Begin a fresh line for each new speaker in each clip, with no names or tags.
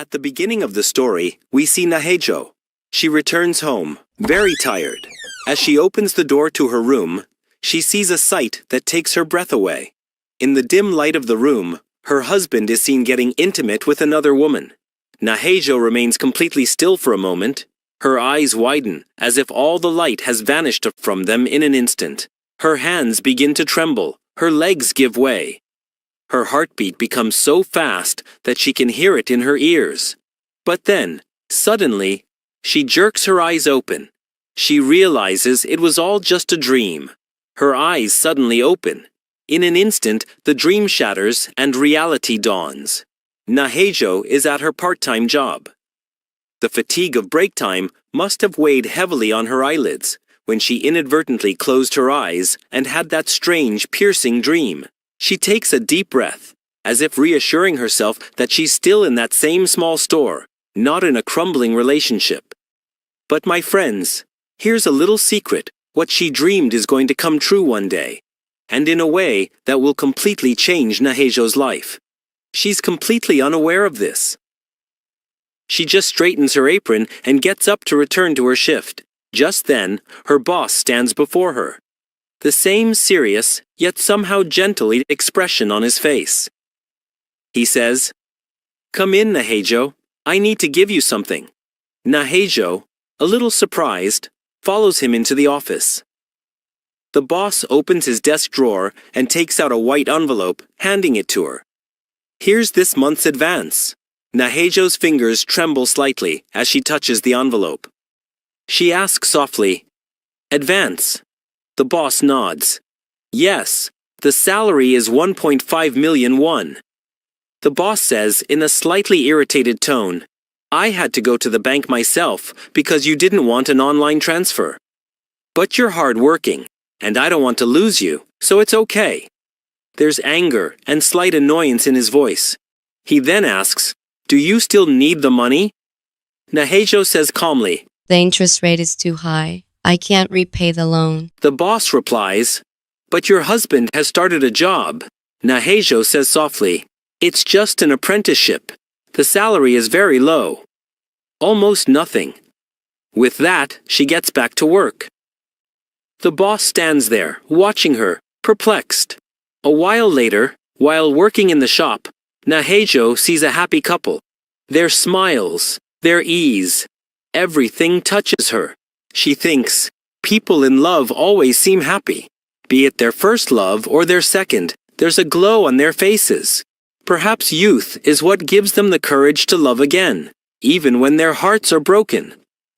At the beginning of the story, we see Nahejo. She returns home, very tired. As she opens the door to her room, she sees a sight that takes her breath away. In the dim light of the room, her husband is seen getting intimate with another woman. Nahejo remains completely still for a moment. Her eyes widen, as if all the light has vanished from them in an instant. Her hands begin to tremble, her legs give way. Her heartbeat becomes so fast that she can hear it in her ears. But then, suddenly, she jerks her eyes open. She realizes it was all just a dream. Her eyes suddenly open. In an instant, the dream shatters and reality dawns. Nahejo is at her part-time job. The fatigue of break time must have weighed heavily on her eyelids when she inadvertently closed her eyes and had that strange, piercing dream. She takes a deep breath, as if reassuring herself that she's still in that same small store, not in a crumbling relationship. But my friends, here's a little secret. What she dreamed is going to come true one day, and in a way that will completely change Nahejo's life. She's completely unaware of this. She just straightens her apron and gets up to return to her shift. Just then, her boss stands before her. The same serious, yet somehow gentle expression on his face. He says, "Come in, Nahejo. I need to give you something." Nahejo, a little surprised, follows him into the office. The boss opens his desk drawer and takes out a white envelope, handing it to her. "Here's this month's advance." Nahejo's fingers tremble slightly as she touches the envelope. She asks softly, "Advance?" The boss nods. "Yes, the salary is 1.5 million won." The boss says in a slightly irritated tone, "I had to go to the bank myself because you didn't want an online transfer. But you're hard-working, and I don't want to lose you, so it's okay." There's anger and slight annoyance in his voice. He then asks, "Do you still need the money?" Nahejo says calmly,
"The interest rate is too high. I can't repay the loan."
The boss replies, "But your husband has started a job." Nahejo says softly, "It's just an apprenticeship. The salary is very low. Almost nothing." With that, she gets back to work. The boss stands there, watching her, perplexed. A while later, while working in the shop, Nahejo sees a happy couple. Their smiles, their ease, everything touches her. She thinks, people in love always seem happy. Be it their first love or their second, there's a glow on their faces. Perhaps youth is what gives them the courage to love again, even when their hearts are broken.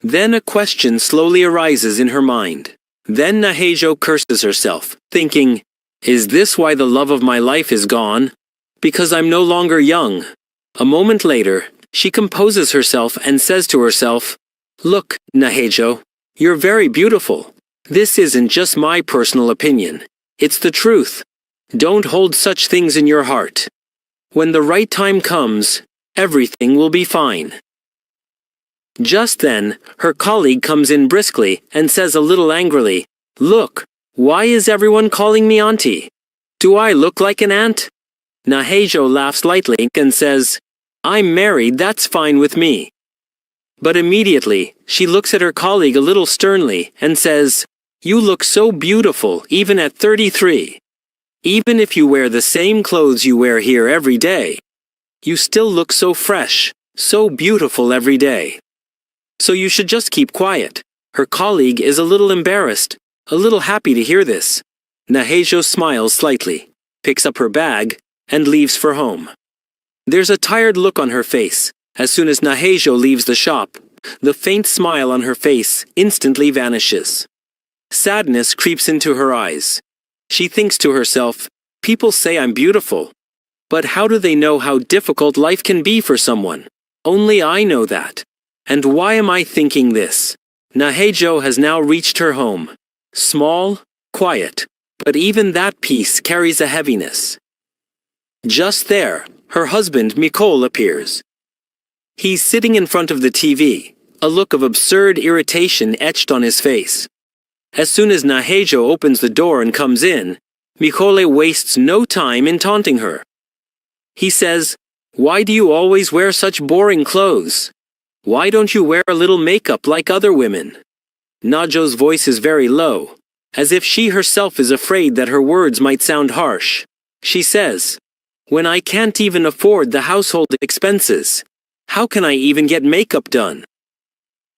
Then a question slowly arises in her mind. Then Nahejo curses herself, thinking, "Is this why the love of my life is gone? Because I'm no longer young." A moment later, she composes herself and says to herself, "Look, Nahejo, you're very beautiful. This isn't just my personal opinion. It's the truth. Don't hold such things in your heart. When the right time comes, everything will be fine." Just then, her colleague comes in briskly and says a little angrily, "Look, why is everyone calling me auntie? Do I look like an aunt?" Nahejo laughs lightly and says, "I'm married, that's fine with me." But immediately, she looks at her colleague a little sternly and says, "You look so beautiful even at 33. Even if you wear the same clothes you wear here every day, you still look so fresh, so beautiful every day. So you should just keep quiet." Her colleague is a little embarrassed, a little happy to hear this. Nahejo smiles slightly, picks up her bag, and leaves for home. There's a tired look on her face. As soon as Nahejo leaves the shop, the faint smile on her face instantly vanishes. Sadness creeps into her eyes. She thinks to herself, "People say I'm beautiful. But how do they know how difficult life can be for someone? Only I know that. And why am I thinking this?" Nahejo has now reached her home. Small, quiet, but even that peace carries a heaviness. Just there, her husband Mikol appears. He's sitting in front of the TV, a look of absurd irritation etched on his face. As soon as Nahejo opens the door and comes in, Mikole wastes no time in taunting her. He says, Why do you always wear such boring clothes? Why don't you wear a little makeup like other women? Najo's voice is very low, as if she herself is afraid that her words might sound harsh. She says, "When I can't even afford the household expenses, how can I even get makeup done?"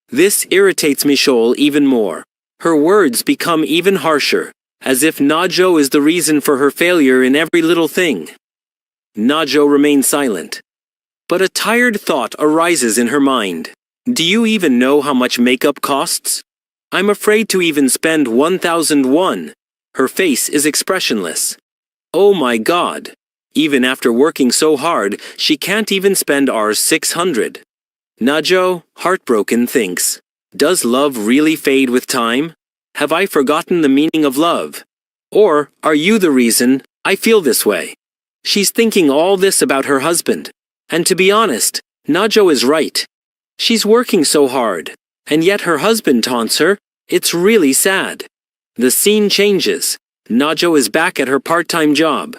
This irritates Michelle even more. Her words become even harsher, as if Najo is the reason for her failure in every little thing. Najo remains silent. But a tired thought arises in her mind. Do you even know how much makeup costs? I'm afraid to even spend 1,001. Her face is expressionless. Oh my God. Even after working so hard, she can't even spend Rs 600. Najo, heartbroken, thinks, does love really fade with time? Have I forgotten the meaning of love? Or are you the reason I feel this way? She's thinking all this about her husband. And to be honest, Najo is right. She's working so hard, and yet her husband taunts her. It's really sad. The scene changes. Najo is back at her part-time job.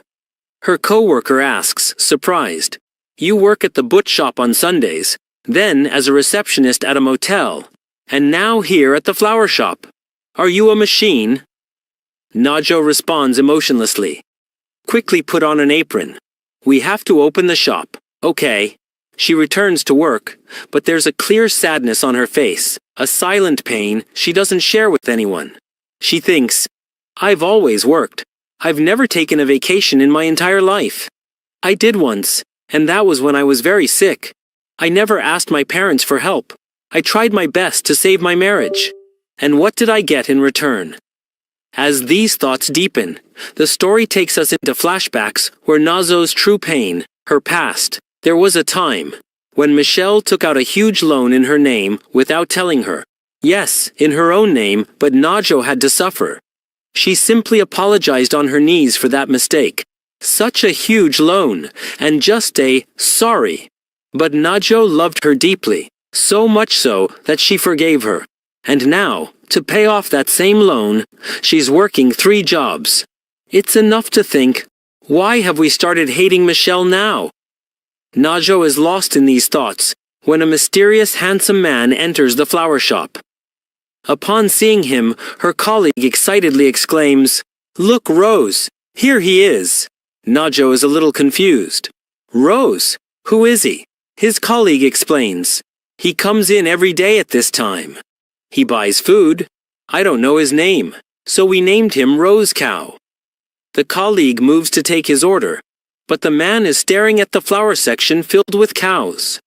Her co-worker asks, surprised, "You work at the butch shop on Sundays, then as a receptionist at a motel, and now here at the flower shop. Are you a machine?" Najo responds emotionlessly. "Quickly put on an apron. We have to open the shop." "Okay." She returns to work, but there's a clear sadness on her face, a silent pain she doesn't share with anyone. She thinks, "I've always worked. I've never taken a vacation in my entire life. I did once, and that was when I was very sick. I never asked my parents for help. I tried my best to save my marriage. And what did I get in return?" As these thoughts deepen, the story takes us into flashbacks where Nazo's true pain, her past. There was a time when Michelle took out a huge loan in her name without telling her. Yes, in her own name, but Najo had to suffer. She simply apologized on her knees for that mistake. Such a huge loan, and just a sorry. But Najo loved her deeply, so much so that she forgave her. And now, to pay off that same loan, she's working 3 jobs. It's enough to think, why have we started hating Michelle now? Najo is lost in these thoughts when a mysterious handsome man enters the flower shop. Upon seeing him, her colleague excitedly exclaims, "Look, Rose, here he is." Najo is a little confused. "Rose? Who is he?" His colleague explains. "He comes in every day at this time. He buys food. I don't know his name, so we named him Rose Cow." The colleague moves to take his order, but the man is staring at the flower section filled with cows,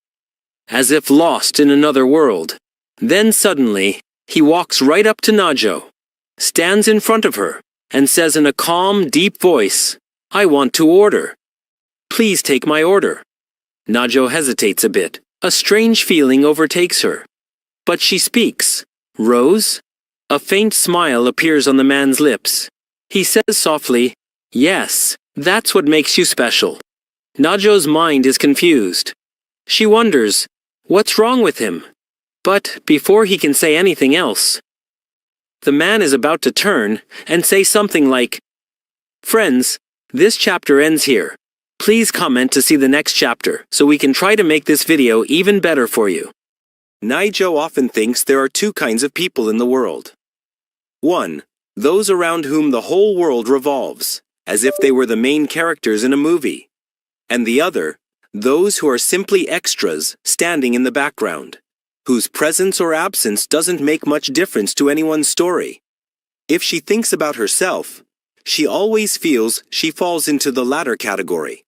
as if lost in another world. Then suddenly, he walks right up to Najo, stands in front of her, and says in a calm, deep voice, "I want to order. Please take my order." Najo hesitates a bit. A strange feeling overtakes her. But she speaks. "Rose?" A faint smile appears on the man's lips. He says softly, "Yes, that's what makes you special." Najo's mind is confused. She wonders, what's wrong with him? But before he can say anything else, the man is about to turn and say something like, "Friends, this chapter ends here. Please comment to see the next chapter so we can try to make this video even better for you." Najo often thinks there are 2 kinds of people in the world. 1. Those around whom the whole world revolves, as if they were the main characters in a movie. And the other, those who are simply extras standing in the background, whose presence or absence doesn't make much difference to anyone's story. If she thinks about herself, she always feels she falls into the latter category.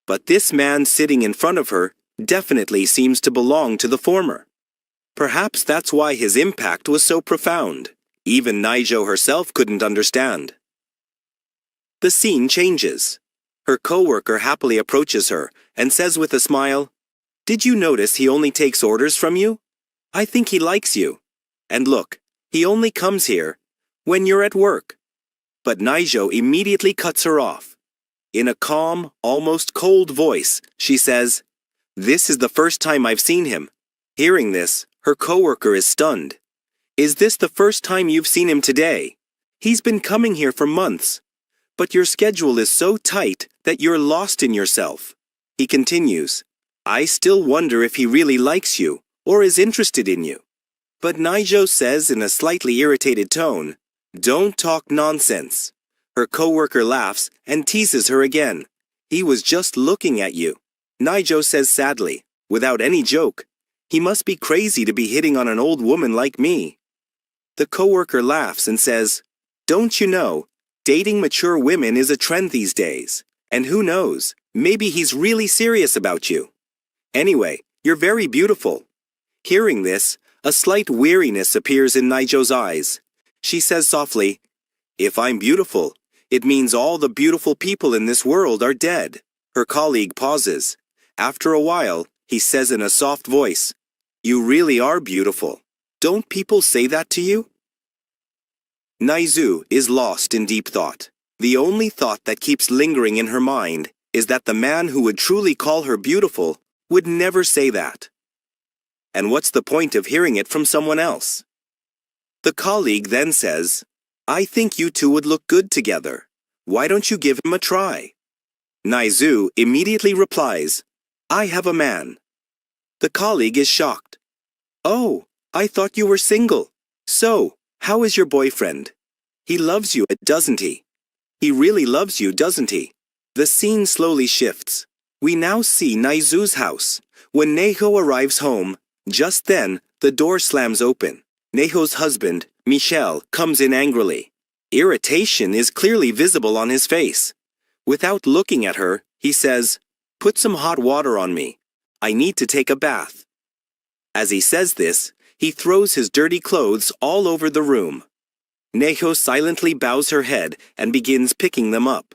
But this man sitting in front of her definitely seems to belong to the former. Perhaps that's why his impact was so profound. Even Najo herself couldn't understand. The scene changes. Her co-worker happily approaches her and says with a smile, "Did you notice he only takes orders from you? I think he likes you. And look, he only comes here when you're at work." But Najo immediately cuts her off. In a calm, almost cold voice, she says, "This is the first time I've seen him." Hearing this, her co-worker is stunned. "Is this the first time you've seen him today? He's been coming here for months. But your schedule is so tight that you're lost in yourself.
He continues, I still wonder if he really likes you or is interested in you. But Naijo says in a slightly irritated tone, don't talk nonsense. Her coworker laughs and teases her again. He was just looking at you. Naijo says sadly, without any joke, he must be crazy to be hitting on an old woman like me. The coworker laughs and says, don't you know, dating mature women is a trend these days. And who knows, maybe he's really serious about you. Anyway, you're very beautiful. Hearing this, a slight weariness appears in Naijo's eyes. She says softly, if I'm beautiful, it means all the beautiful people in this world are dead. Her colleague pauses. After a while, he says in a soft voice, you really are beautiful. Don't people say that to you? Naizu is lost in deep thought. The only thought that keeps lingering in her mind is that the man who would truly call her beautiful would never say that. And what's the point of hearing it from someone else? The colleague then says, I think you two would look good together. Why don't you give him a try? Naizu immediately replies, I have a man. The colleague is shocked. Oh, I thought you were single. So, how is your boyfriend? He loves you, doesn't he? He really loves you, doesn't he? The scene slowly shifts. We now see Naizu's house. When Neho arrives home, just then, the door slams open. Neho's husband, Michel, comes in angrily. Irritation is clearly visible on his face. Without looking at her, he says, put some hot water on me. I need to take a bath. As he says this, he throws his dirty clothes all over the room. Neho silently bows her head and begins picking them up.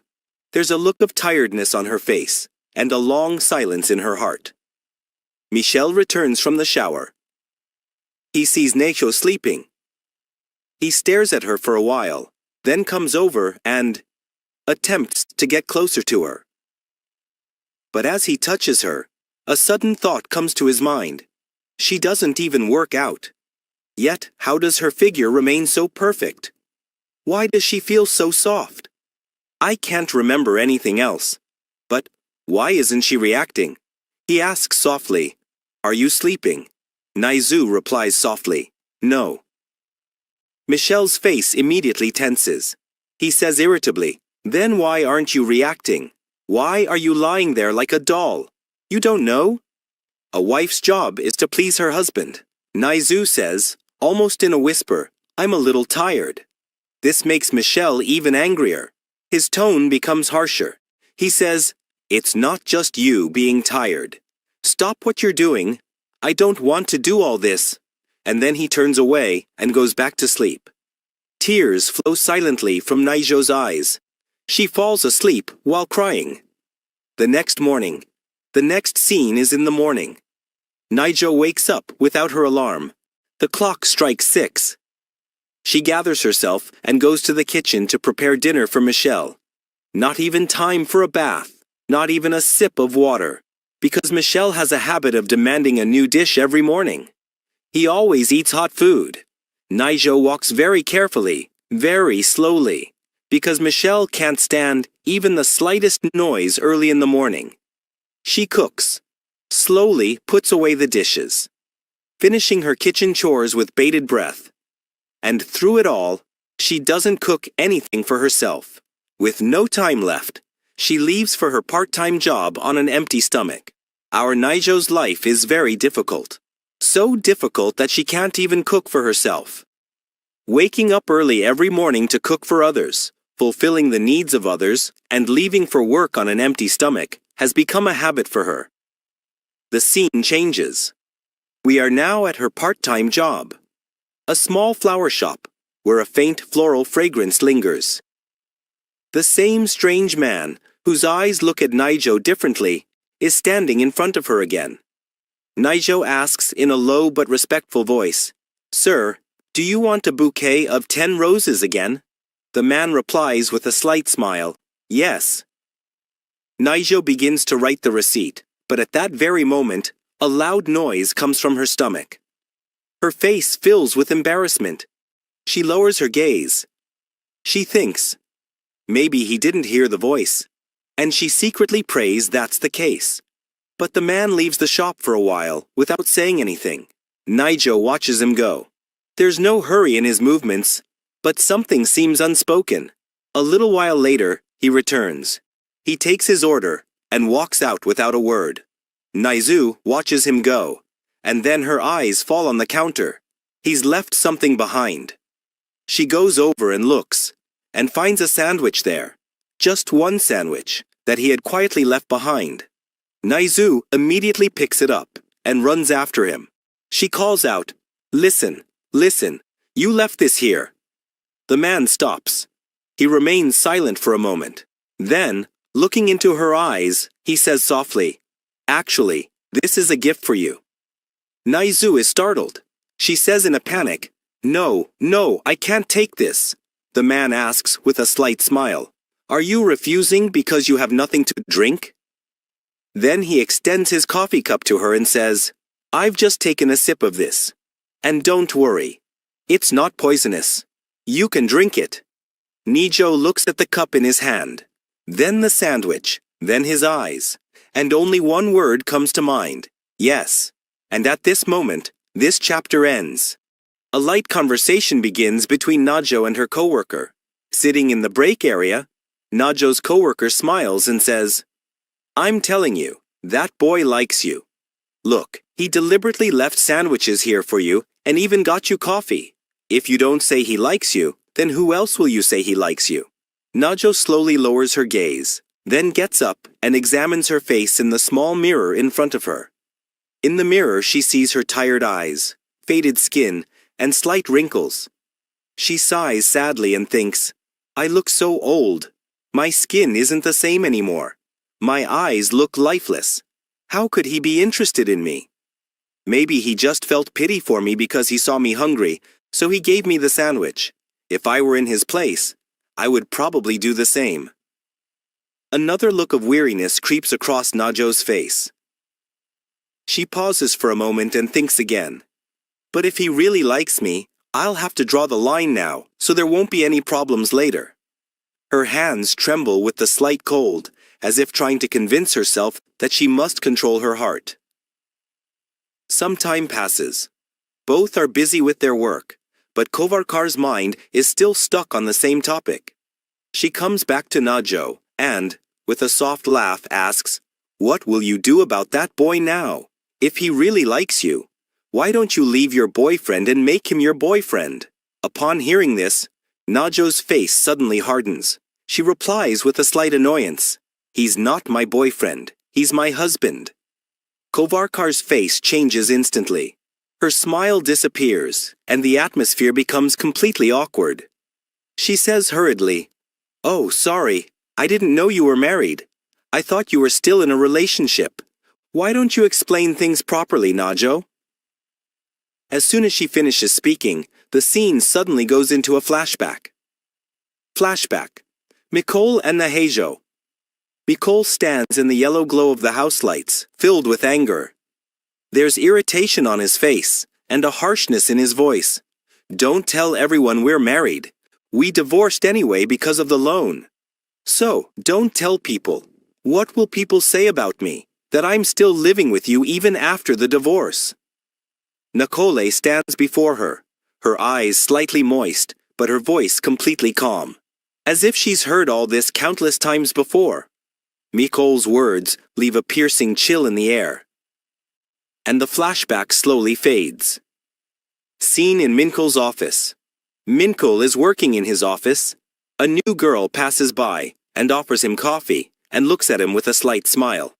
There's a look of tiredness on her face and a long silence in her heart. Michel returns from the shower. He sees Neho sleeping. He stares at her for a while, then comes over and attempts to get closer to her. But as he touches her, a sudden thought comes to his mind. She doesn't even work out. Yet, how does her figure remain so perfect? Why does she feel so soft? I can't remember anything else. But why isn't she reacting? He asks softly, are you sleeping? Naizu replies softly, no. Michel's face immediately tenses. He says irritably, then why aren't you reacting? Why are you lying there like a doll? You don't know? A wife's job is to please her husband. Naizu says, almost in a whisper, I'm a little tired. This makes Michel even angrier. His tone becomes harsher. He says, it's not just you being tired. Stop what you're doing. I don't want to do all this. And then he turns away and goes back to sleep. Tears flow silently from Naijo's eyes. She falls asleep while crying. The next morning. The next scene is in the morning. Naijo wakes up without her alarm. The clock strikes 6. She gathers herself and goes to the kitchen to prepare dinner for Michel. Not even time for a bath, not even a sip of water, because Michel has a habit of demanding a new dish every morning. He always eats hot food. Naijo walks very carefully, very slowly, because Michel can't stand even the slightest noise early in the morning. She cooks, slowly puts away the dishes, finishing her kitchen chores with bated breath. And through it all, she doesn't cook anything for herself. With no time left, she leaves for her part-time job on an empty stomach. Our Naijo's life is very difficult. So difficult that she can't even cook for herself. Waking up early every morning to cook for others, fulfilling the needs of others, and leaving for work on an empty stomach has become a habit for her. The scene changes. We are now at her part-time job. A small flower shop, where a faint floral fragrance lingers. The same strange man, whose eyes look at Naijo differently, is standing in front of her again. Naijo asks in a low but respectful voice, Sir, do you want a bouquet of 10 roses again? The man replies with a slight smile, Yes. Naijo begins to write the receipt, but at that very moment, a loud noise comes from her stomach. Her face fills with embarrassment. She lowers her gaze. She thinks, maybe he didn't hear the voice, and she secretly prays that's the case. But the man leaves the shop for a while without saying anything. Naijo watches him go. There's no hurry in his movements, but something seems unspoken. A little while later, he returns. He takes his order and walks out without a word. Naizu watches him go, and then her eyes fall on the counter. He's left something behind. She goes over and looks, and finds a sandwich there. Just one sandwich that he had quietly left behind. Naizu immediately picks it up and runs after him. She calls out, "Listen, listen, you left this here." The man stops. He remains silent for a moment. Then, looking into her eyes, he says softly, "Actually, this is a gift for you." Naizu is startled. She says in a panic, "No, no, I can't take this." The man asks with a slight smile, "Are you refusing because you have nothing to drink?" Then he extends his coffee cup to her and says, "I've just taken a sip of this. And don't worry. It's not poisonous. You can drink it." Nijo looks at the cup in his hand, then the sandwich, then his eyes, and only one word comes to mind, "Yes." And at this moment, this chapter ends. A light conversation begins between Najo and her coworker. Sitting in the break area, Najo's coworker smiles and says, "I'm telling you, that boy likes you. Look, he deliberately left sandwiches here for you and even got you coffee. If you don't say he likes you, then who else will you say he likes you?" Najo slowly lowers her gaze, then gets up and examines her face in the small mirror in front of her. In the mirror, she sees her tired eyes, faded skin, and slight wrinkles. She sighs sadly and thinks, "I look so old. My skin isn't the same anymore. My eyes look lifeless. How could he be interested in me? Maybe he just felt pity for me because he saw me hungry, so he gave me the sandwich. If I were in his place, I would probably do the same." Another look of weariness creeps across Najo's face. She pauses for a moment and thinks again. "But if he really likes me, I'll have to draw the line now, so there won't be any problems later." Her hands tremble with the slight cold, as if trying to convince herself that she must control her heart. Some time passes. Both are busy with their work, but Kovarkar's mind is still stuck on the same topic. She comes back to Najo and, with a soft laugh, asks, "What will you do about that boy now? If he really likes you, why don't you leave your boyfriend and make him your boyfriend?" Upon hearing this, Najo's face suddenly hardens. She replies with a slight annoyance, "He's not my boyfriend. He's my husband." Kovarkar's face changes instantly. Her smile disappears, and the atmosphere becomes completely awkward. She says hurriedly, "Oh, sorry. I didn't know you were married. I thought you were still in a relationship. Why don't you explain things properly, Najo?" As soon as she finishes speaking, the scene suddenly goes into a flashback. Flashback. Mikol and Naheijo. Mikol stands in the yellow glow of the house lights, filled with anger. There's irritation on his face, and a harshness in his voice. "Don't tell everyone we're married. We divorced anyway because of the loan. So, don't tell people. What will people say about me? That I'm still living with you even after the divorce?" Nakole stands before her, her eyes slightly moist, but her voice completely calm, as if she's heard all this countless times before. Mikol's words leave a piercing chill in the air. And the flashback slowly fades. Scene in Minkol's office. Minkol is working in his office. A new girl passes by and offers him coffee and looks at him with a slight smile.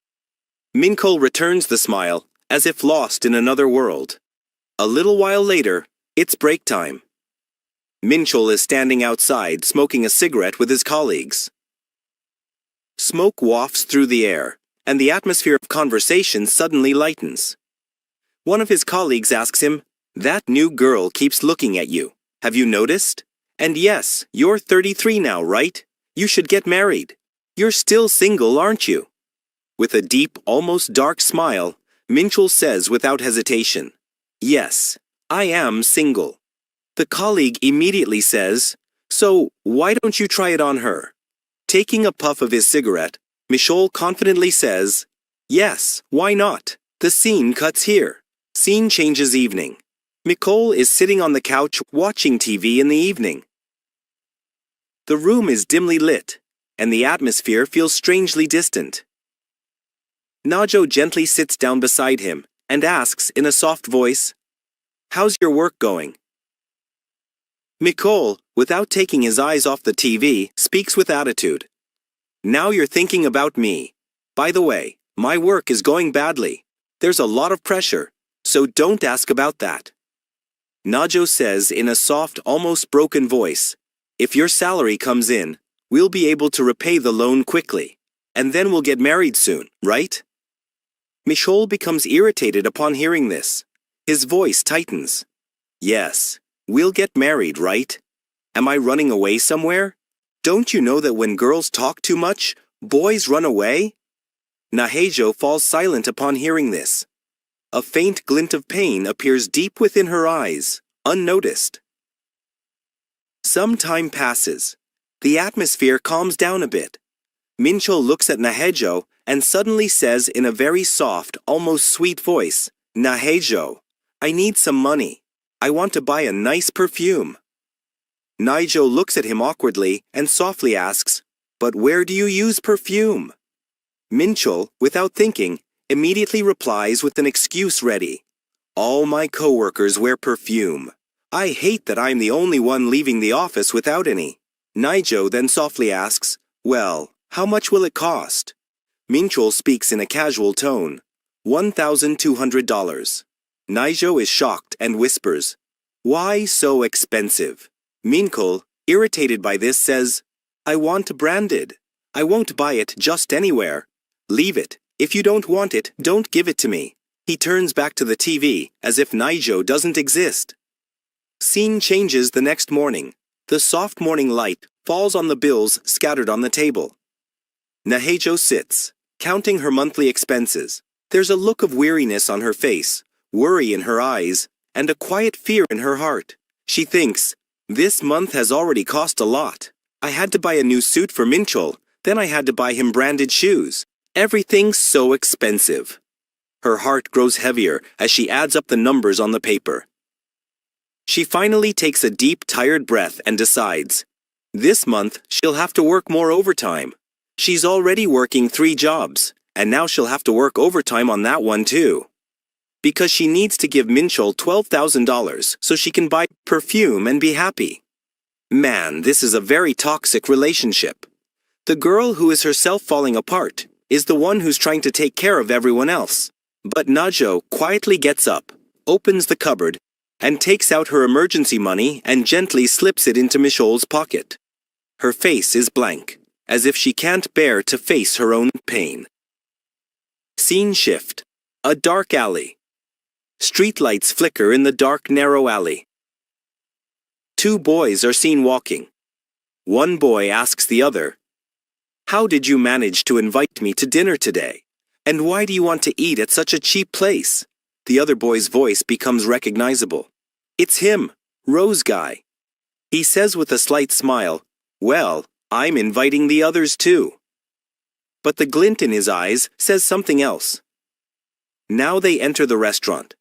Minkol returns the smile, as if lost in another world. A little while later, it's break time. Minchol is standing outside smoking a cigarette with his colleagues. Smoke wafts through the air, and the atmosphere of conversation suddenly lightens. One of his colleagues asks him, "That new girl keeps looking at you. Have you noticed? And yes, you're 33 now, right? You should get married. You're still single, aren't you?" With a deep, almost dark smile, Minchol says without hesitation, "Yes, I am single." The colleague immediately says, "So, why don't you try it on her?" Taking a puff of his cigarette, Michol confidently says, Yes, why not? The scene cuts here. Scene changes evening. Nicole is sitting on the couch watching TV in the evening. The room is dimly lit, and the atmosphere feels strangely distant. Najo gently sits down beside him and asks in a soft voice, "How's your work going?" Nicole, without taking his eyes off the TV, speaks with attitude. "Now you're thinking about me. By the way, my work is going badly. There's a lot of pressure, so don't ask about that." Najo says in a soft, almost broken voice, "If your salary comes in, we'll be able to repay the loan quickly, and then we'll get married soon, right?" Michol becomes irritated upon hearing this. His voice tightens. "Yes, we'll get married, right? Am I running away somewhere? Don't you know that when girls talk too much, boys run away?" Nahejo falls silent upon hearing this. A faint glint of pain appears deep within her eyes, unnoticed. Some time passes. The atmosphere calms down a bit. Mincho looks at Nahejo and suddenly says in a very soft, almost sweet voice, "Nahejo, I need some money. I want to buy a nice perfume." Nahejo looks at him awkwardly and softly asks, "But where do you use perfume?" Mincho, without thinking, immediately replies with an excuse ready. "All my coworkers wear perfume. I hate that I'm the only one leaving the office without any." Nahejo then softly asks, "Well, how much will it cost?" Mincho speaks in a casual tone, $1,200. Nahejo is shocked and whispers, "Why so expensive?" Mincho, irritated by this, says, "I want branded. I won't buy it just anywhere. Leave it. If you don't want it, don't give it to me." He turns back to the TV as if Nahejo doesn't exist. Scene changes the next morning. The soft morning light falls on the bills scattered on the table. Nahejo sits, counting her monthly expenses. There's a look of weariness on her face, worry in her eyes, and a quiet fear in her heart. She thinks, "This month has already cost a lot. I had to buy a new suit for Minchol, then I had to buy him branded shoes. Everything's so expensive." Her heart grows heavier as she adds up the numbers on the paper. She finally takes a deep, tired breath and decides, this month she'll have to work more overtime. She's already working 3 jobs, and now she'll have to work overtime on that one too. Because she needs to give Minchol $12,000 so she can buy perfume and be happy. Man, this is a very toxic relationship. The girl who is herself falling apart is the one who's trying to take care of everyone else. But Najo quietly gets up, opens the cupboard, and takes out her emergency money and gently slips it into Michol's pocket. Her face is blank, as if she can't bear to face her own pain. Scene shift. A dark alley. Streetlights flicker in the dark, narrow alley. 2 boys are seen walking. One boy asks the other, "How did you manage to invite me to dinner today? And why do you want to eat at such a cheap place?" The other boy's voice becomes recognizable. It's him, Rose Guy. He says with a slight smile, "Well, I'm inviting the others too." But the glint in his eyes says something else. Now they enter the restaurant.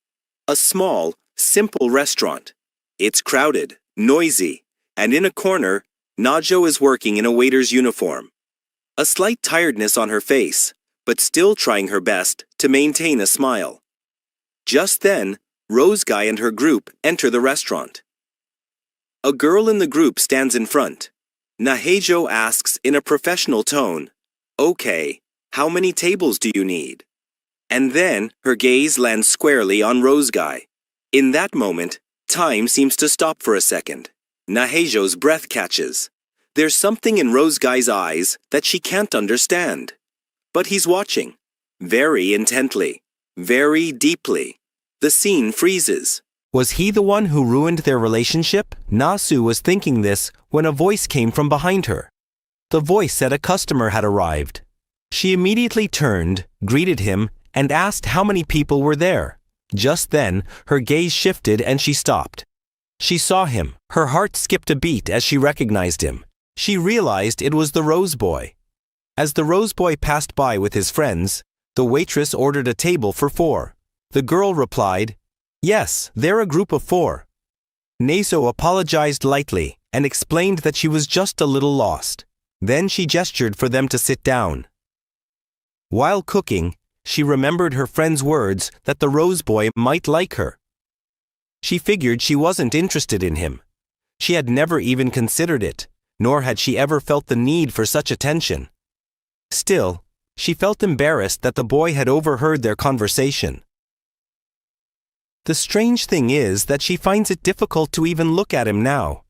A small, simple restaurant. It's crowded, noisy, and in a corner, Najo is working in a waiter's uniform. A slight tiredness on her face, but still trying her best to maintain a smile. Just then, Rose Guy and her group enter the restaurant. A girl in the group stands in front. Nahejo asks in a professional tone, "Okay, how many tables do you need?" And then her gaze lands squarely on Rose Guy. In that moment, time seems to stop for a second. Nahejo's breath catches. There's something in Rose Guy's eyes that she can't understand. But he's watching, very intently, very deeply. The scene freezes. Was he the one who ruined their relationship? Nasu was thinking this when a voice came from behind her. The voice said a customer had arrived. She immediately turned, greeted him, and asked how many people were there. Just then, her gaze shifted and she stopped. She saw him. Her heart skipped a beat as she recognized him. She realized it was the Rose Boy. As the Rose Boy passed by with his friends,
The waitress ordered a table for 4. The girl replied, "Yes, they're a group of 4. Naso apologized lightly and explained that she was just a little lost. Then she gestured for them to sit down. While cooking, she remembered her friend's words that the rose boy might like her. She figured she wasn't interested in him. She had never even considered it, nor had she ever felt the need for such attention. Still, she felt embarrassed that the boy had overheard their conversation. The strange thing is that she finds it difficult to even look at him now.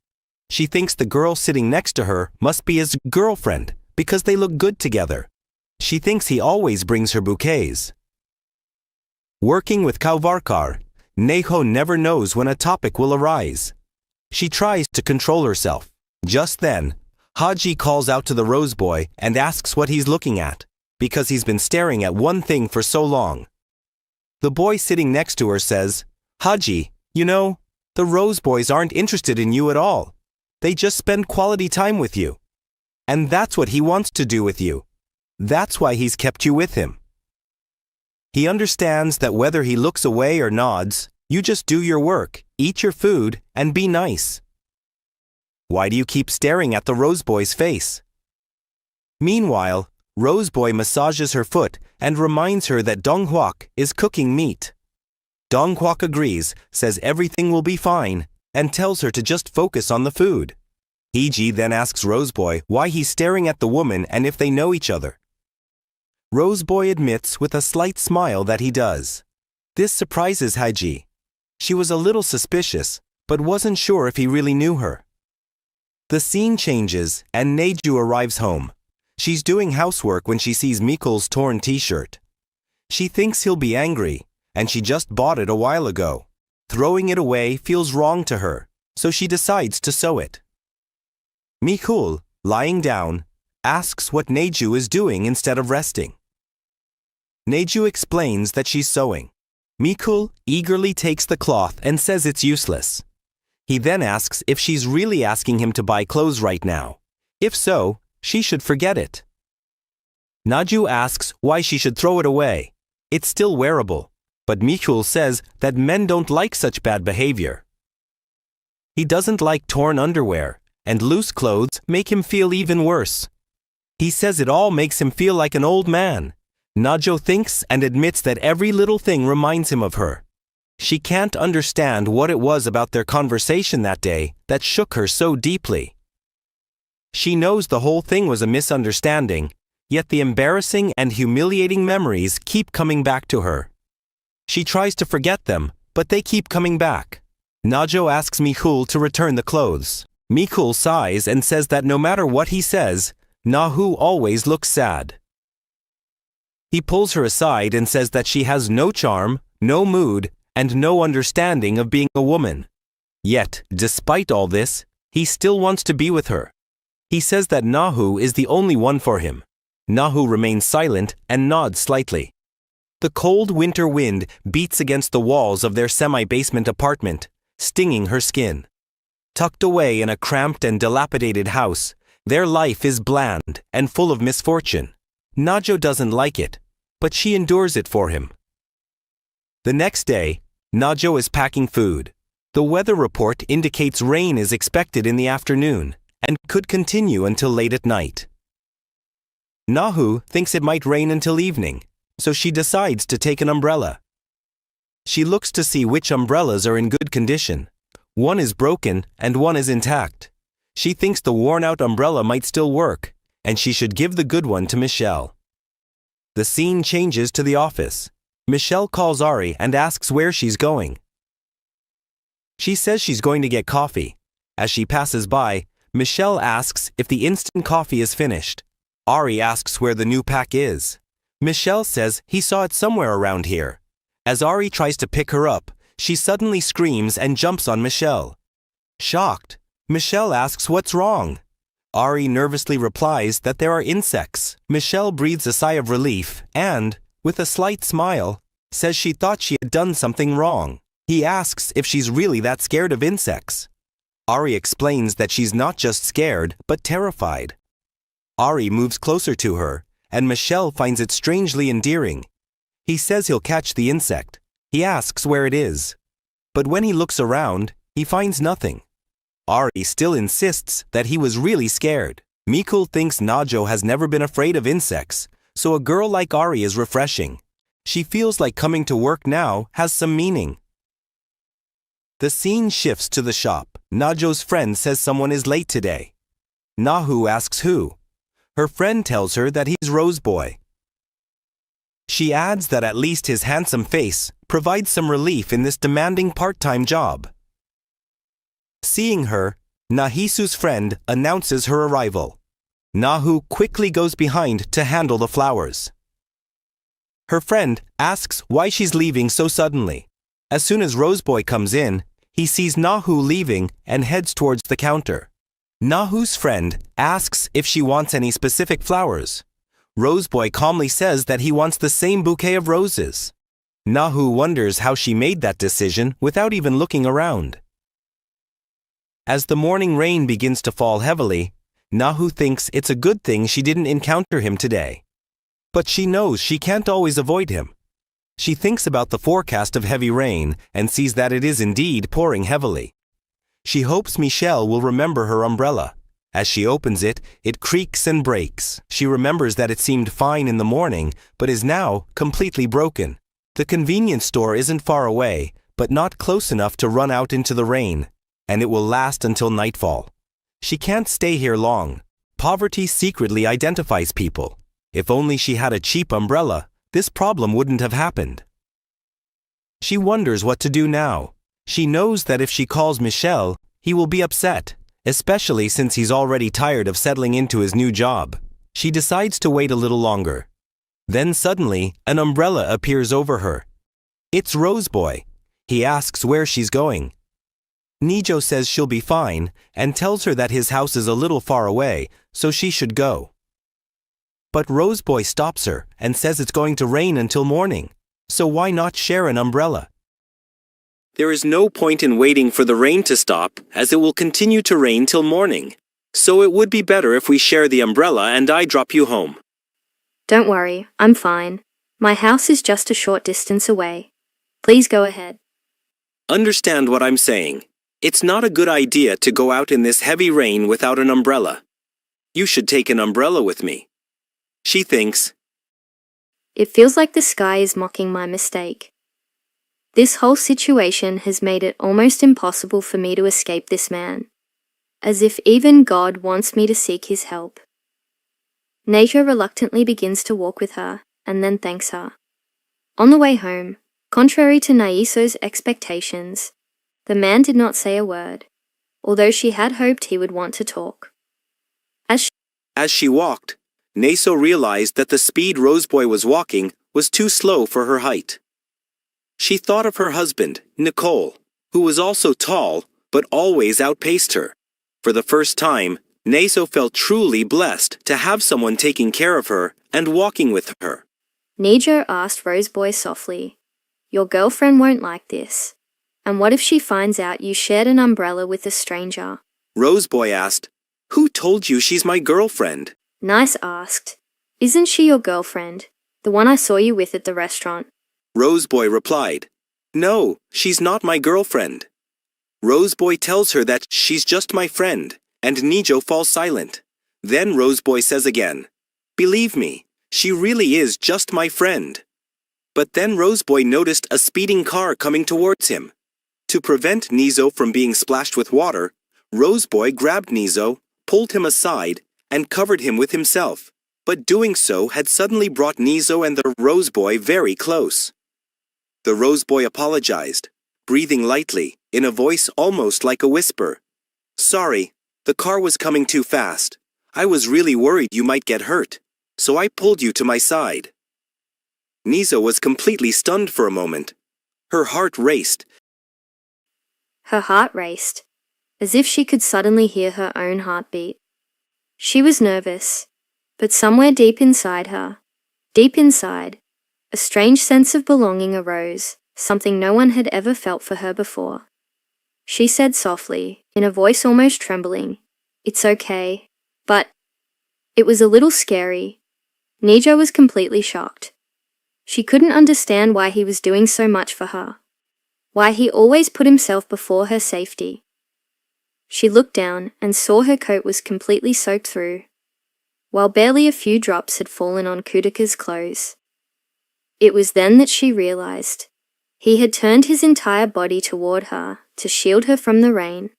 She thinks the girl sitting next to her must be his girlfriend because they look good together. She thinks he always brings her bouquets. Working with Kauvarkar, Neho never knows when a topic will arise. She tries to control herself. Just then, Haji calls out to the rose boy and asks what he's looking at, because he's been staring at one thing for so long. The boy sitting next to her says, "Haji, you know, the rose boys aren't interested in you at all. They just spend quality time with you. And that's what he wants to do with you. That's why he's kept you with him. He understands that whether he looks away or nods, you just do your work, eat your food, and be nice. Why do you keep staring at the rose boy's face?" Meanwhile, Rose Boy massages her foot and reminds her that Donghuak is cooking meat. Donghuak agrees, says everything will be fine, and tells her to just focus on the food. Hiji then asks Rose Boy why he's staring at the woman and if they know each other. Rose Boy admits with a slight smile that he does. This surprises Hiji. She was a little suspicious, but wasn't sure if he really knew her. The scene changes and Neju arrives home. She's doing housework when she sees Mikul's torn t-shirt. She thinks he'll be angry, and she just bought it a while ago. Throwing it away feels wrong to her, so she decides to sew it. Mikul, lying down, asks what Neju is doing instead of resting. Neju explains that she's sewing. Mikul eagerly takes the cloth and says it's useless. He then asks if she's really asking him to buy clothes right now. If so, she should forget it. Naju asks why she should throw it away. It's still wearable, but Mikul says that men don't like such bad behavior. He doesn't like torn underwear, and loose clothes make him feel even worse. He says it all makes him feel like an old man. Najo thinks and admits that every little thing reminds him of her. She can't understand what it was about their conversation that day that shook her so deeply. She knows the whole thing was a misunderstanding, yet the embarrassing and humiliating memories keep coming back to her. She tries to forget them, but they keep coming back. Najo asks Mikul to return the clothes. Mikul sighs and says that no matter what he says, Nahu always looks sad. He pulls her aside and says that she has no charm, no mood, and no understanding of being a woman. Yet, despite all this, he still wants to be with her. He says that Nahu is the only one for him. Nahu remains silent and nods slightly. The cold winter wind beats against the walls of their semi-basement apartment, stinging her skin. Tucked away in a cramped and dilapidated house, their life is bland and full of misfortune. Najo doesn't like it, but she endures it for him. The next day, Najo is packing food. The weather report indicates rain is expected in the afternoon and could continue until late at night. Nahu thinks it might rain until evening, so she decides to take an umbrella. She looks to see which umbrellas are in good condition. One is broken and one is intact. She thinks the worn-out umbrella might still work, and she should give the good one to Michelle. The scene changes to the office. Michelle calls Ari and asks where she's going. She says she's going to get coffee. As she passes by, Michelle asks if the instant coffee is finished. Ari asks where the new pack is. Michelle says he saw it somewhere around here. As Ari tries to pick her up, she suddenly screams and jumps on Michelle. Shocked, Michelle asks what's wrong. Ari nervously replies that there are insects. Michelle breathes a sigh of relief and, with a slight smile, says she thought she had done something wrong. He asks if she's really that scared of insects. Ari explains that she's not just scared, but terrified. Ari moves closer to her, and Michelle finds it strangely endearing, He says he'll catch the insect. He asks where it is. But when he looks around, he finds nothing. Ari still insists that he was really scared. Mikul thinks Najo has never been afraid of insects, so a girl like Ari is refreshing. She feels like coming to work now has some meaning. The scene shifts to the shop. Najo's friend says someone is late today. Nahu asks who. Her friend tells her that he's Roseboy. She adds that at least his handsome face provides some relief in this demanding part-time job. Seeing her, Nahisu's friend announces her arrival. Nahu quickly goes behind to handle the flowers. Her friend asks why she's leaving so suddenly. As soon as Roseboy comes in, he sees Nahu leaving and heads towards the counter. Nahu's friend asks if she wants any specific flowers. Roseboy calmly says that he wants the same bouquet of roses. Nahu wonders how she made that decision without even looking around. As the morning rain begins to fall heavily, Nahu thinks it's a good thing she didn't encounter him today. But she knows she can't always avoid him. She thinks about the forecast of heavy rain and sees that it is indeed pouring heavily. She hopes Michelle will remember her umbrella. As she opens it, it creaks and breaks. She remembers that it seemed fine in the morning, but is now completely broken. The convenience store isn't far away, but not close enough to run out into the rain, and it will last until nightfall. She can't stay here long. Poverty secretly identifies people. If only she had a cheap umbrella, this problem wouldn't have happened. She wonders what to do now. She knows that if she calls Michelle, he will be upset, especially since he's already tired of settling into his new job. She decides to wait a little longer. Then suddenly, an umbrella appears over her. It's Roseboy. He asks where she's going. Nijo says she'll be fine and tells her that his house is a little far away, so she should go. But Roseboy stops her and says it's going to rain until morning, so why not share an umbrella?
There is no point in waiting for the rain to stop, as it will continue to rain till morning. So it would be better if we share the umbrella and I drop you home.
Don't worry, I'm fine. My house is just a short distance away. Please go ahead.
Understand what I'm saying. It's not a good idea to go out in this heavy rain without an umbrella. You should take an umbrella with me. She thinks.
It feels like the sky is mocking my mistake. This whole situation has made it almost impossible for me to escape this man. As if even God wants me to seek his help. Nejo reluctantly begins to walk with her, and then thanks her. On the way home, contrary to Naiso's expectations, the man did not say a word, although she had hoped he would want to talk. As
she walked, Naiso realized that the speed Roseboy was walking was too slow for her height. She thought of her husband, Nicole, who was also tall, but always outpaced her. For the first time, Naiso felt truly blessed to have someone taking care of her and walking with her.
Nejo asked Roseboy softly, "Your girlfriend won't like this. And what if she finds out you shared an umbrella with a stranger?"
Roseboy asked, "Who told you she's my girlfriend?"
Nice asked, "Isn't she your girlfriend, the one I saw you with at the restaurant?"
Roseboy replied, "No, she's not my girlfriend." Roseboy tells her that she's just my friend, and Nijo falls silent. Then Roseboy says again, "Believe me, she really is just my friend." But then Roseboy noticed a speeding car coming towards him. To prevent Nizo from being splashed with water, Roseboy grabbed Nizo, pulled him aside, and covered him with himself. But doing so had suddenly brought Nizo and the Roseboy very close. The Roseboy apologized, breathing lightly, in a voice almost like a whisper. "Sorry, the car was coming too fast. I was really worried you might get hurt, so I pulled you to my side." Nizo was completely stunned for a moment. Her heart raced.
Her heart raced, as if she could suddenly hear her own heartbeat. She was nervous, but somewhere deep inside her, a strange sense of belonging arose, something no one had ever felt for her before. She said softly, in a voice almost trembling, "It's okay, but..." It was a little scary. Nijo was completely shocked. She couldn't understand why he was doing so much for her, why he always put himself before her safety. She looked down and saw her coat was completely soaked through, while barely a few drops had fallen on Kudaka's clothes. It was then that she realized he had turned his entire body toward her to shield her from the rain.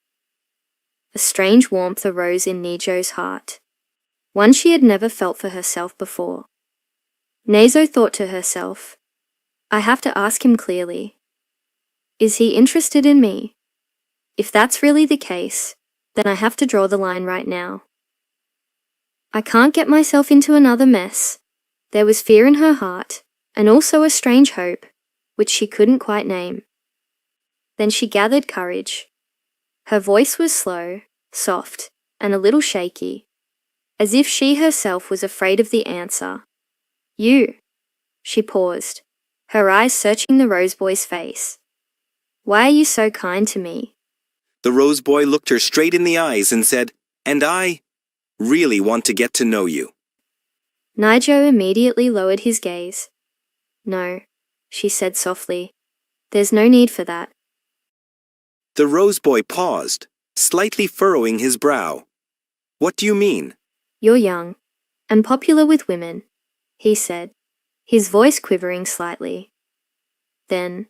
A strange warmth arose in Nijo's heart, one she had never felt for herself before. Nezo thought to herself, I have to ask him clearly. Is he interested in me? If that's really the case, then I have to draw the line right now. I can't get myself into another mess. There was fear in her heart, and also a strange hope, which she couldn't quite name. Then she gathered courage. Her voice was slow, soft, and a little shaky, as if she herself was afraid of the answer. You. She paused, her eyes searching the Rose Boy's face. Why are you so kind to me?
The Rose Boy looked her straight in the eyes and said, And I really want to get to know you.
Nijo immediately lowered his gaze. No, she said softly. There's no need for that.
The Rose Boy paused, slightly furrowing his brow. What do you mean?
You're young, and popular with women, he said, his voice quivering slightly. Then,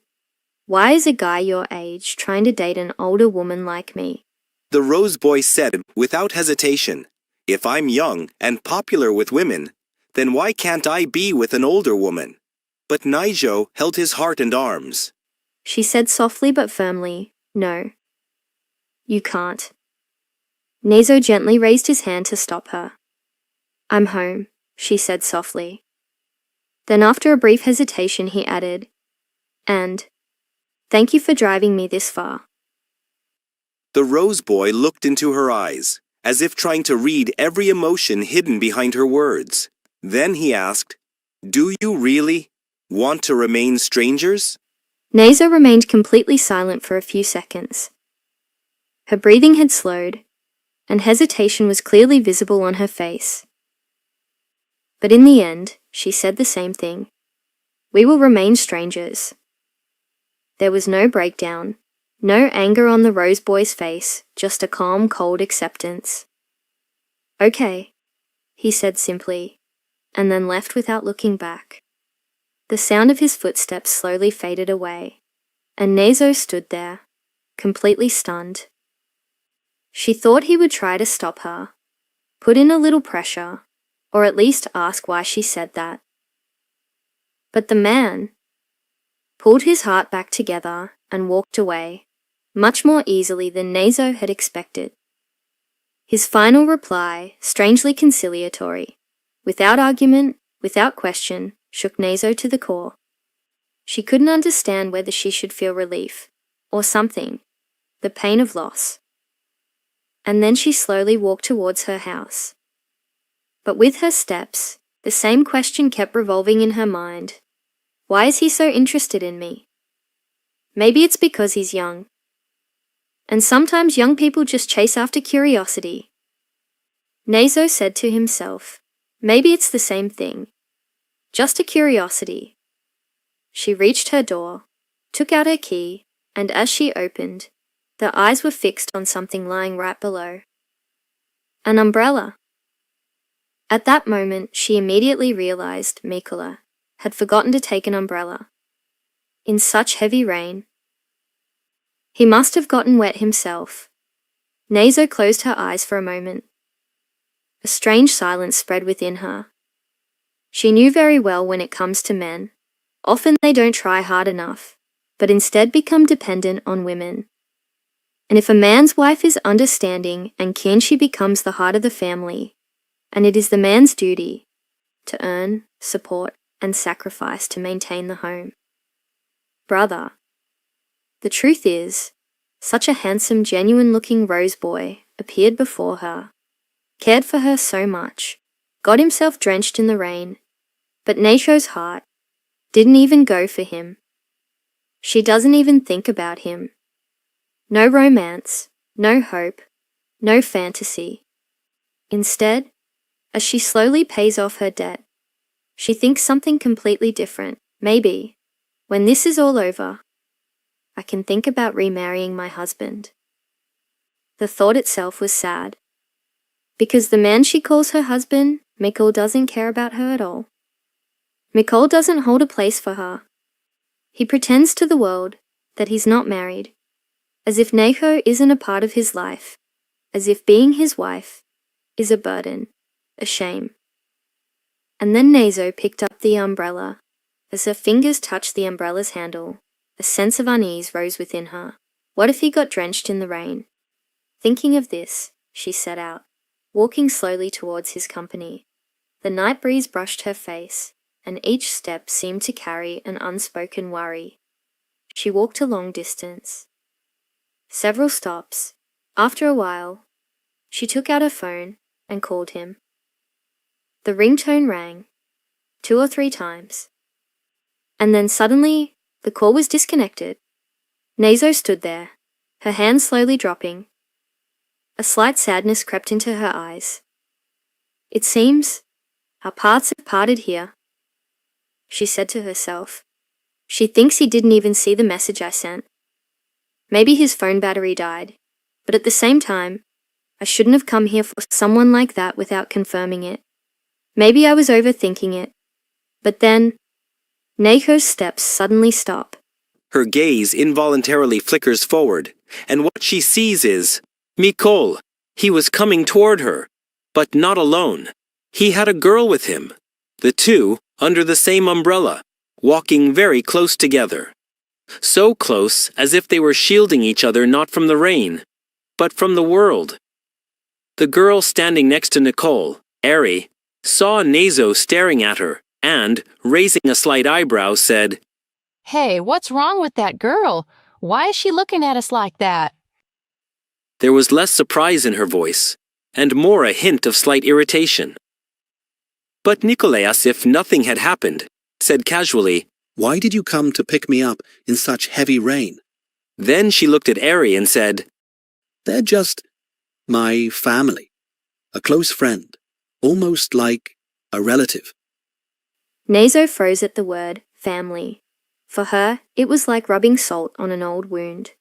why is a guy your age trying to date an older woman like me?
The Rose Boy said without hesitation, If I'm young and popular with women, then why can't I be with an older woman? But Nijo held his heart and arms.
She said softly but firmly, No. You can't. Nezo gently raised his hand to stop her. I'm home, she said softly. Then after a brief hesitation he added, And thank you for driving me this far.
The Rose Boy looked into her eyes, as if trying to read every emotion hidden behind her words. Then he asked, Do you really want to remain strangers?
Nezo remained completely silent for a few seconds. Her breathing had slowed, and hesitation was clearly visible on her face. But in the end, she said the same thing. We will remain strangers. There was no breakdown, no anger on the Rose Boy's face, just a calm, cold acceptance. Okay, he said simply, and then left without looking back. The sound of his footsteps slowly faded away, and Nezo stood there, completely stunned. She thought he would try to stop her, put in a little pressure, or at least ask why she said that. But the man pulled his heart back together and walked away, much more easily than Nezo had expected. His final reply, strangely conciliatory, without argument, without question, shook Nezo to the core. She couldn't understand whether she should feel relief, or something, the pain of loss. And then she slowly walked towards her house. But with her steps, the same question kept revolving in her mind. Why is he so interested in me? Maybe it's because he's young. And sometimes young people just chase after curiosity. Nezo said to himself, maybe it's the same thing. Just a curiosity. She reached her door, took out her key, and as she opened, their eyes were fixed on something lying right below. An umbrella. At that moment, she immediately realized Mikula had forgotten to take an umbrella. In such heavy rain. He must have gotten wet himself. Nezo closed her eyes for a moment. A strange silence spread within her. She knew very well when it comes to men, often they don't try hard enough, but instead become dependent on women. And if a man's wife is understanding and keen, she becomes the heart of the family, and it is the man's duty to earn, support, and sacrifice to maintain the home. Brother. The truth is, such a handsome, genuine-looking Rose Boy appeared before her, cared for her so much, got himself drenched in the rain, but Neisho's heart didn't even go for him. She doesn't even think about him. No romance, no hope, no fantasy. Instead, as she slowly pays off her debt, she thinks something completely different. Maybe, when this is all over, I can think about remarrying my husband. The thought itself was sad, because the man she calls her husband, Mikkel, doesn't care about her at all. Mikkel doesn't hold a place for her. He pretends to the world that he's not married, as if Neho isn't a part of his life, as if being his wife is a burden, a shame. And then Nezo picked up the umbrella. As her fingers touched the umbrella's handle, a sense of unease rose within her. What if he got drenched in the rain? Thinking of this, she set out, walking slowly towards his company. The night breeze brushed her face, and each step seemed to carry an unspoken worry. She walked a long distance. Several stops. After a while, she took out her phone and called him. The ringtone rang 2 or 3 times. And then suddenly, the call was disconnected. Nezo stood there, her hands slowly dropping. A slight sadness crept into her eyes. It seems our paths have parted here, she said to herself. She thinks he didn't even see the message I sent. Maybe his phone battery died, but at the same time, I shouldn't have come here for someone like that without confirming it. Maybe I was overthinking it. But then, Neiko's steps suddenly stop.
Her gaze involuntarily flickers forward, and what she sees is Mikol. He was coming toward her, but not alone. He had a girl with him. The two, under the same umbrella, walking very close together. So close as if they were shielding each other not from the rain, but from the world. The girl standing next to Nicole, Ari, saw Nezo staring at her, and, raising a slight eyebrow, said,
"Hey, what's wrong with that girl? Why is she looking at us like that?"
There was less surprise in her voice, and more a hint of slight irritation. But Nicole, as if nothing had happened, said casually,
"Why did you come to pick me up in such heavy rain?"
Then she looked at Ari and said,
"They're just my family, a close friend, almost like a relative."
Nezo froze at the word family. For her, it was like rubbing salt on an old wound.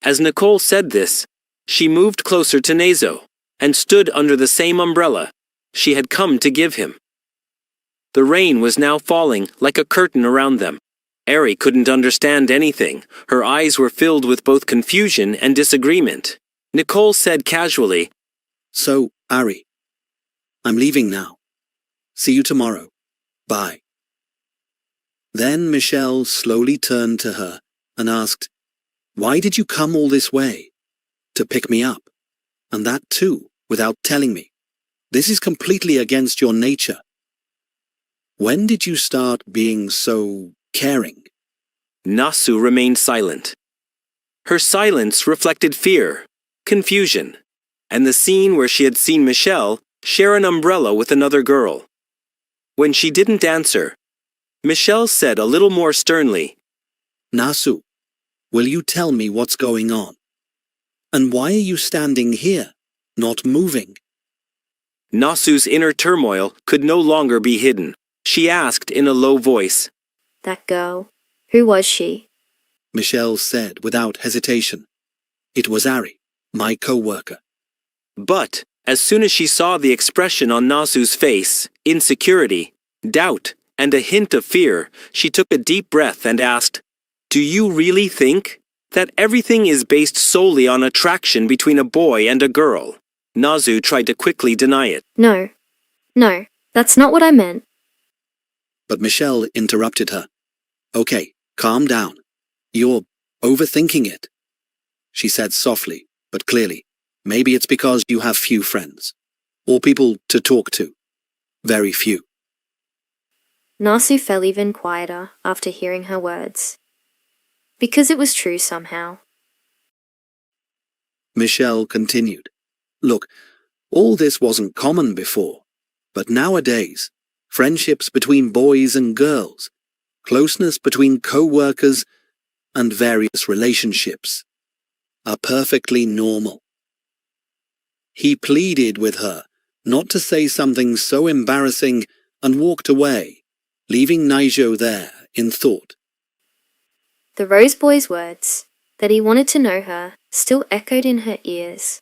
As Nicole said this, she moved closer to Nezo, and stood under the same umbrella she had come to give him. The rain was now falling like a curtain around them. Ari couldn't understand anything. Her eyes were filled with both confusion and disagreement. Nicole said casually,
"So, Ari, I'm leaving now. See you tomorrow. Bye." Then Michelle slowly turned to her and asked, "Why did you come all this way? To pick me up? And that too, without telling me. This is completely against your nature. When did you start being so caring?"
Nasu remained silent. Her silence reflected fear, confusion, and the scene where she had seen Michelle share an umbrella with another girl. When she didn't answer, Michelle said a little more sternly,
"Nasu, will you tell me what's going on? And why are you standing here, not moving?"
Nasu's inner turmoil could no longer be hidden. She asked in a low voice,
That girl, who was she?
Michelle said without hesitation. "It was Ari, my co-worker."
But, as soon as she saw the expression on Nasu's face, insecurity, doubt, and a hint of fear, she took a deep breath and asked, "Do you really think that everything is based solely on attraction between a boy and a girl?" Nasu tried to quickly deny it.
No, that's not what I meant.
But Michelle interrupted her. "Okay, calm down. You're overthinking it," she said softly, but clearly. "Maybe it's because you have few friends, or people to talk to. Very few."
Nasu fell even quieter after hearing her words. Because it was true somehow.
Michelle continued. "Look, all this wasn't common before, but nowadays, friendships between boys and girls, closeness between co-workers, and various relationships are perfectly normal." He pleaded with her not to say something so embarrassing and walked away, leaving Naijo there in thought.
The Rose Boy's words, that he wanted to know her, still echoed in her ears.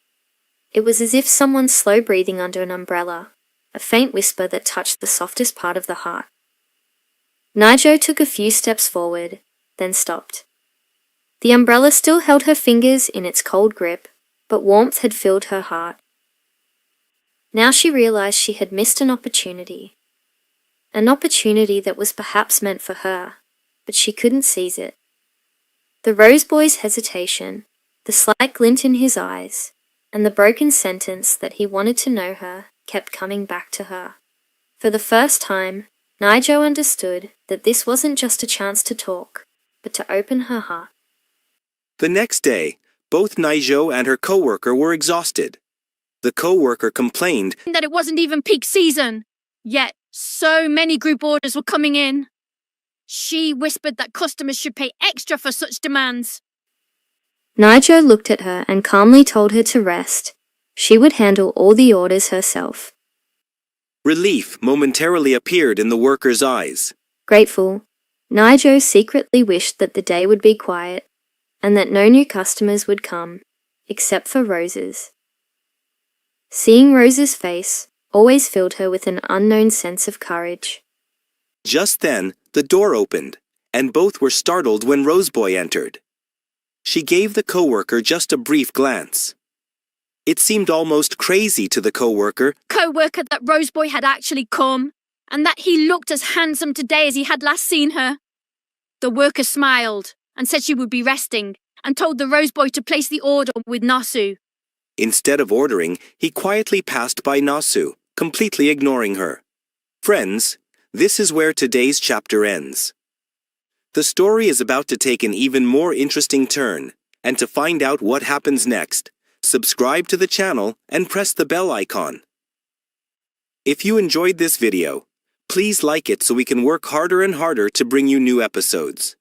It was as if someone slow breathing under an umbrella, a faint whisper that touched the softest part of the heart. Naijo took a few steps forward, then stopped. The umbrella still held her fingers in its cold grip, but warmth had filled her heart. Now she realized she had missed an opportunity that was perhaps meant for her, but she couldn't seize it. The Rose Boy's hesitation, the slight glint in his eyes, and the broken sentence that he wanted to know her kept coming back to her. For the first time, Naijo understood that this wasn't just a chance to talk, but to open her heart.
The next day, both Naijo and her co-worker were exhausted. The co-worker complained
that it wasn't even peak season, yet so many group orders were coming in. She whispered that customers should pay extra for such demands.
Naijo looked at her and calmly told her to rest. She would handle all the orders herself.
Relief momentarily appeared in the worker's eyes.
Grateful, Naijo secretly wished that the day would be quiet and that no new customers would come, except for Rose's. Seeing Rose's face always filled her with an unknown sense of courage.
Just then, the door opened, and both were startled when Roseboy entered. She gave the co-worker just a brief glance. It seemed almost crazy to the co-worker
That Roseboy had actually come, and that he looked as handsome today as he had last seen her. The worker smiled and said she would be resting, and told the Roseboy to place the order with Nasu.
Instead of ordering, he quietly passed by Nasu, completely ignoring her. Friends, this is where today's chapter ends. The story is about to take an even more interesting turn, and to find out what happens next, subscribe to the channel and press the bell icon. If you enjoyed this video, please like it so we can work harder and harder to bring you new episodes.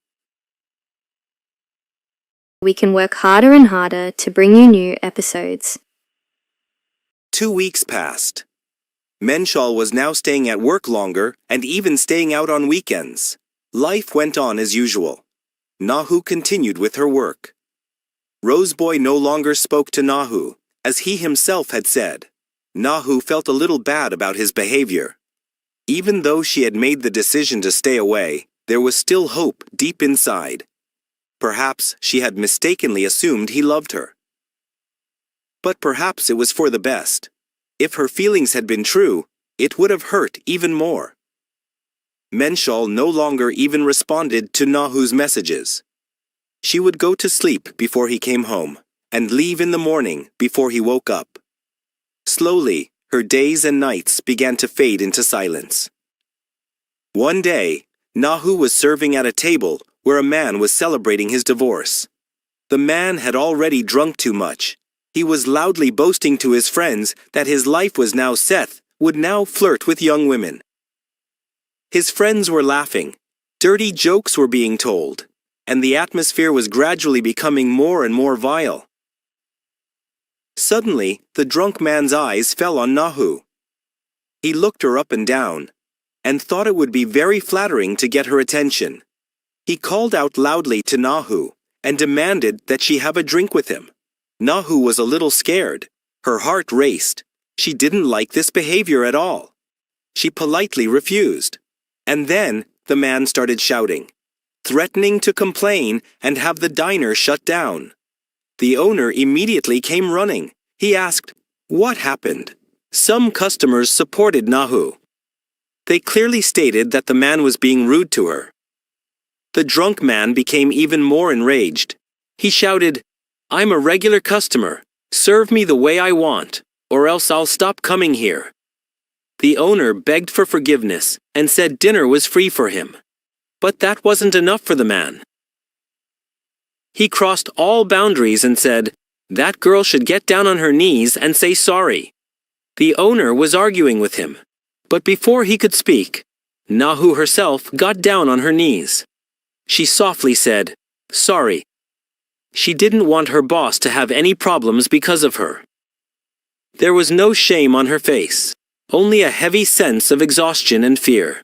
We can work harder and harder to bring you new episodes.
2 weeks passed. Menshal was now staying at work longer and even staying out on weekends. Life went on as usual. Nahu continued with her work. Roseboy no longer spoke to Nahu, as he himself had said. Nahu felt a little bad about his behavior. Even though she had made the decision to stay away, there was still hope deep inside. Perhaps she had mistakenly assumed he loved her. But perhaps it was for the best. If her feelings had been true, it would have hurt even more. Menshal no longer even responded to Nahu's messages. She would go to sleep before he came home, and leave in the morning before he woke up. Slowly, her days and nights began to fade into silence. One day, Nahu was serving at a table where a man was celebrating his divorce. The man had already drunk too much. He was loudly boasting to his friends that his life was now set, would now flirt with young women. His friends were laughing. Dirty jokes were being told, and the atmosphere was gradually becoming more and more vile. Suddenly, the drunk man's eyes fell on Nahu. He looked her up and down, and thought it would be very flattering to get her attention. He called out loudly to Nahu, and demanded that she have a drink with him. Nahu was a little scared. Her heart raced. She didn't like this behavior at all. She politely refused. And then, the man started shouting, threatening to complain and have the diner shut down. The owner immediately came running. He asked, "What happened?" Some customers supported Nahu. They clearly stated that the man was being rude to her. The drunk man became even more enraged. He shouted, "I'm a regular customer. Serve me the way I want, or else I'll stop coming here." The owner begged for forgiveness and said dinner was free for him. But that wasn't enough for the man. He crossed all boundaries and said, "That girl should get down on her knees and say sorry." The owner was arguing with him. But before he could speak, Nahu herself got down on her knees. She softly said, "Sorry." She didn't want her boss to have any problems because of her. There was no shame on her face, only a heavy sense of exhaustion and fear.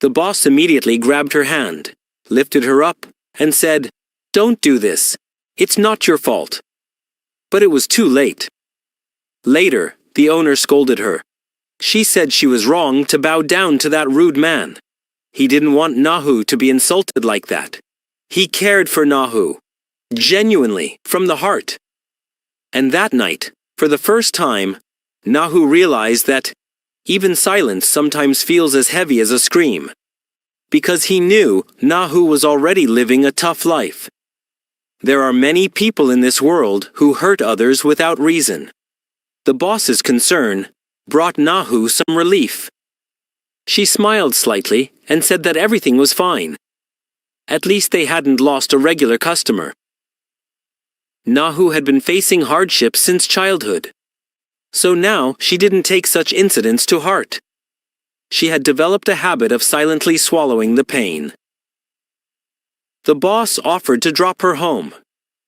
The boss immediately grabbed her hand, lifted her up, and said, "Don't do this. It's not your fault." But it was too late. Later, the owner scolded her. She said she was wrong to bow down to that rude man. He didn't want Nahu to be insulted like that. He cared for Nahu, genuinely, from the heart. And that night, for the first time, Nahu realized that even silence sometimes feels as heavy as a scream. Because he knew Nahu was already living a tough life. There are many people in this world who hurt others without reason. The boss's concern brought Nahu some relief. She smiled slightly and said that everything was fine. At least they hadn't lost a regular customer. Nahu had been facing hardship since childhood. So now she didn't take such incidents to heart. She had developed a habit of silently swallowing the pain. The boss offered to drop her home.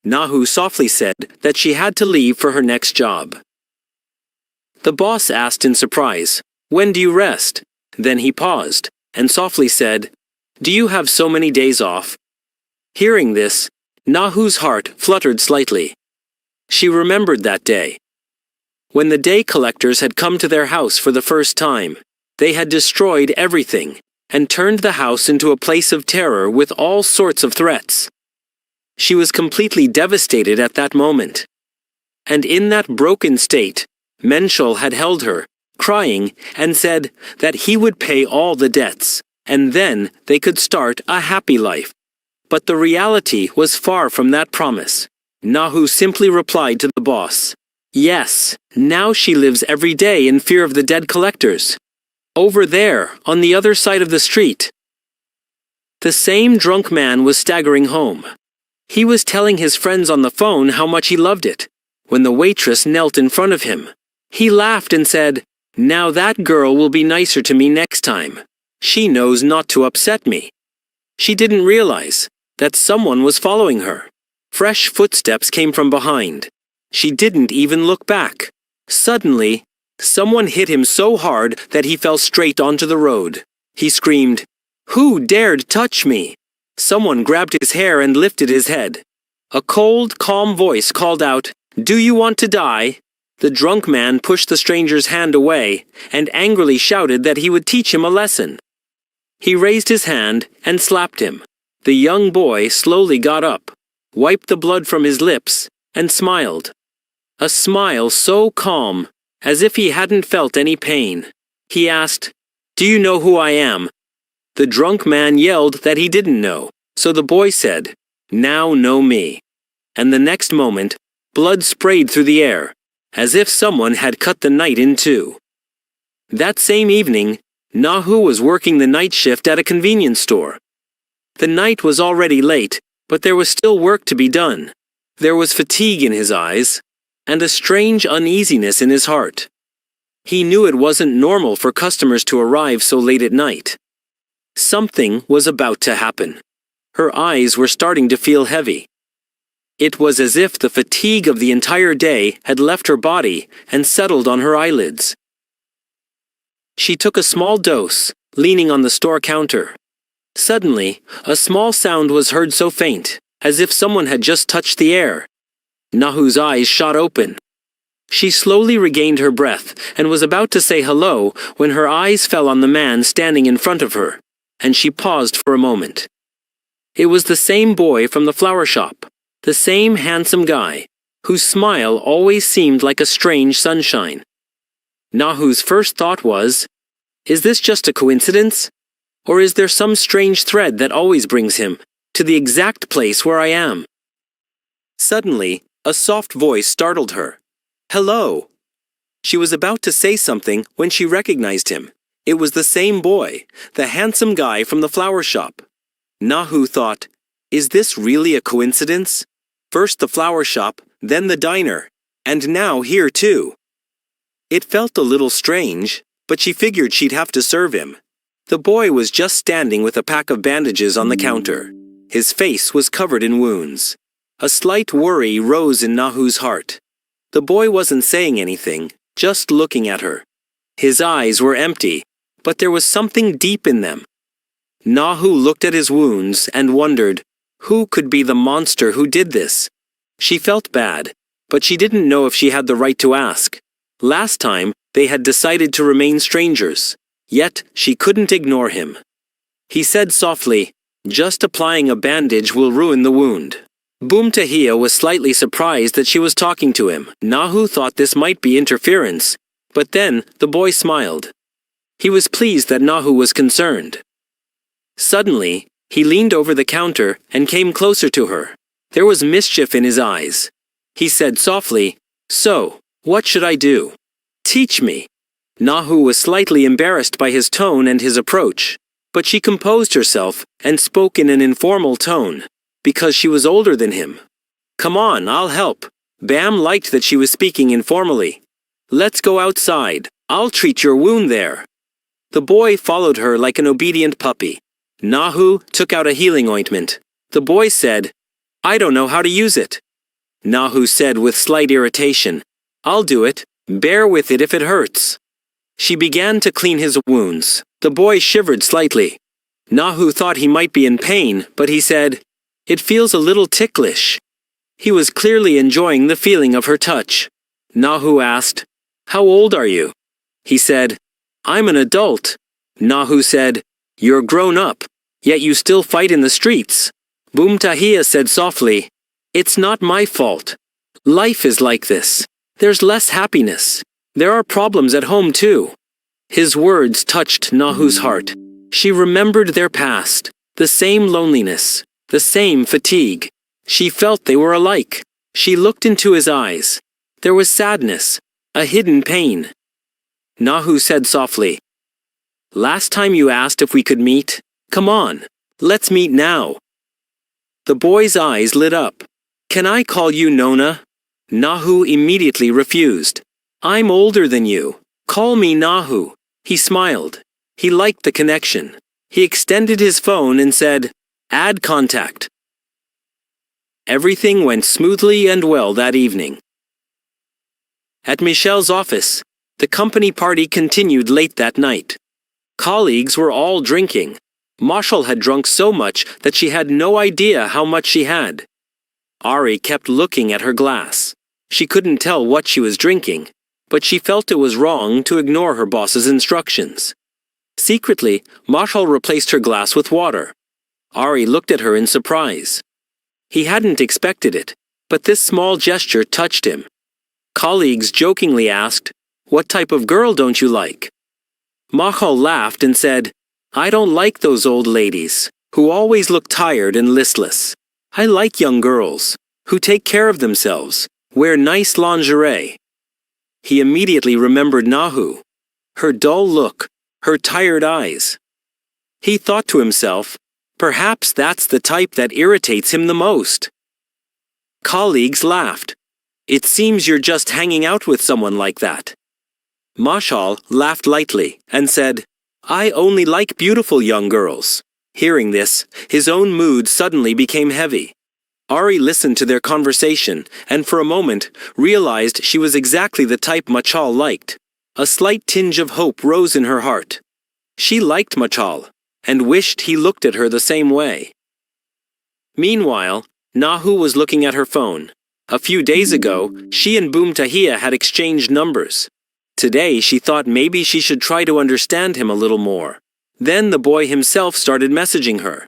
Nahu softly said that she had to leave for her next job. The boss asked in surprise, "When do you rest?" Then he paused and softly said, "Do you have so many days off?" Hearing this, Nahu's heart fluttered slightly. She remembered that day. When the day collectors had come to their house for the first time, they had destroyed everything and turned the house into a place of terror with all sorts of threats. She was completely devastated at that moment. And in that broken state, Menshul had held her, crying, and said that he would pay all the debts, and then they could start a happy life. But the reality was far from that promise. Nahu simply replied to the boss, "Yes, now she lives every day in fear of the dead collectors. Over there, on the other side of the street." The same drunk man was staggering home. He was telling his friends on the phone how much he loved it, when the waitress knelt in front of him. He laughed and said, "Now that girl will be nicer to me next time. She knows not to upset me." She didn't realize that someone was following her. Fresh footsteps came from behind. She didn't even look back. Suddenly, someone hit him so hard that he fell straight onto the road. He screamed, "Who dared touch me?" Someone grabbed his hair and lifted his head. A cold, calm voice called out, "Do you want to die?" The drunk man pushed the stranger's hand away and angrily shouted that he would teach him a lesson. He raised his hand and slapped him. The young boy slowly got up, wiped the blood from his lips, and smiled. A smile so calm, as if he hadn't felt any pain. He asked, "Do you know who I am?" The drunk man yelled that he didn't know, so the boy said, "Now know me." And the next moment, blood sprayed through the air, as if someone had cut the night in two. That same evening, Nahu was working the night shift at a convenience store. The night was already late, but there was still work to be done. There was fatigue in his eyes, and a strange uneasiness in his heart. He knew it wasn't normal for customers to arrive so late at night. Something was about to happen. Her eyes were starting to feel heavy. It was as if the fatigue of the entire day had left her body and settled on her eyelids. She took a small dose, leaning on the store counter. Suddenly, a small sound was heard so faint, as if someone had just touched the air. Nahu's eyes shot open. She slowly regained her breath and was about to say hello when her eyes fell on the man standing in front of her, and she paused for a moment. It was the same boy from the flower shop, the same handsome guy, whose smile always seemed like a strange sunshine. Nahu's first thought was, is this just a coincidence? Or is there some strange thread that always brings him to the exact place where I am? Suddenly, a soft voice startled her. "Hello." She was about to say something when she recognized him. It was the same boy, the handsome guy from the flower shop. Nahu thought, is this really a coincidence? First the flower shop, then the diner, and now here too. It felt a little strange, but she figured she'd have to serve him. The boy was just standing with a pack of bandages on the counter. His face was covered in wounds. A slight worry rose in Nahu's heart. The boy wasn't saying anything, just looking at her. His eyes were empty, but there was something deep in them. Nahu looked at his wounds and wondered, who could be the monster who did this? She felt bad, but she didn't know if she had the right to ask. Last time, they had decided to remain strangers. Yet, she couldn't ignore him. He said softly, just applying a bandage will ruin the wound. Boomtahia was slightly surprised that she was talking to him. Nahu thought this might be interference, but then the boy smiled. He was pleased that Nahu was concerned. Suddenly, he leaned over the counter and came closer to her. There was mischief in his eyes. He said softly, "So, what should I do? Teach me." Nahu was slightly embarrassed by his tone and his approach, but she composed herself and spoke in an informal tone, because she was older than him. "Come on, I'll help." Bam liked that she was speaking informally. "Let's go outside. I'll treat your wound there." The boy followed her like an obedient puppy. Nahu took out a healing ointment. The boy said, "I don't know how to use it." Nahu said with slight irritation, "I'll do it. Bear with it if it hurts." She began to clean his wounds. The boy shivered slightly. Nahu thought he might be in pain, but he said, "It feels a little ticklish." He was clearly enjoying the feeling of her touch. Nahu asked, "How old are you?" He said, "I'm an adult." Nahu said, "You're grown up, yet you still fight in the streets." Boomtahia said softly, "It's not my fault. Life is like this. There's less happiness. There are problems at home too." His words touched Nahu's heart. She remembered their past, the same loneliness, the same fatigue. She felt they were alike. She looked into his eyes. There was sadness, a hidden pain. Nahu said softly, "Last time you asked if we could meet. Come on, let's meet now." The boy's eyes lit up. "Can I call you Nona?" Nahu immediately refused. "I'm older than you. Call me Nahu." He smiled. He liked the connection. He extended his phone and said, "Add contact." Everything went smoothly and well that evening. At Michelle's office, the company party continued late that night. Colleagues were all drinking. Marshall had drunk so much that she had no idea how much she had. Ari kept looking at her glass. She couldn't tell what she was drinking, but she felt it was wrong to ignore her boss's instructions. Secretly, Marshall replaced her glass with water. Ari looked at her in surprise. He hadn't expected it, but this small gesture touched him. Colleagues jokingly asked, "What type of girl don't you like?" Marshall laughed and said, "I don't like those old ladies, who always look tired and listless. I like young girls, who take care of themselves, wear nice lingerie." He immediately remembered Nahu. Her dull look, her tired eyes. He thought to himself, perhaps that's the type that irritates him the most. Colleagues laughed. "It seems you're just hanging out with someone like that." Marshall laughed lightly and said, "I only like beautiful young girls." Hearing this, his own mood suddenly became heavy. Ari listened to their conversation and for a moment realized she was exactly the type Machal liked. A slight tinge of hope rose in her heart. She liked Machal and wished he looked at her the same way. Meanwhile, Nahu was looking at her phone. A few days ago, she and Boomtahia had exchanged numbers. Today she thought maybe she should try to understand him a little more. Then the boy himself started messaging her.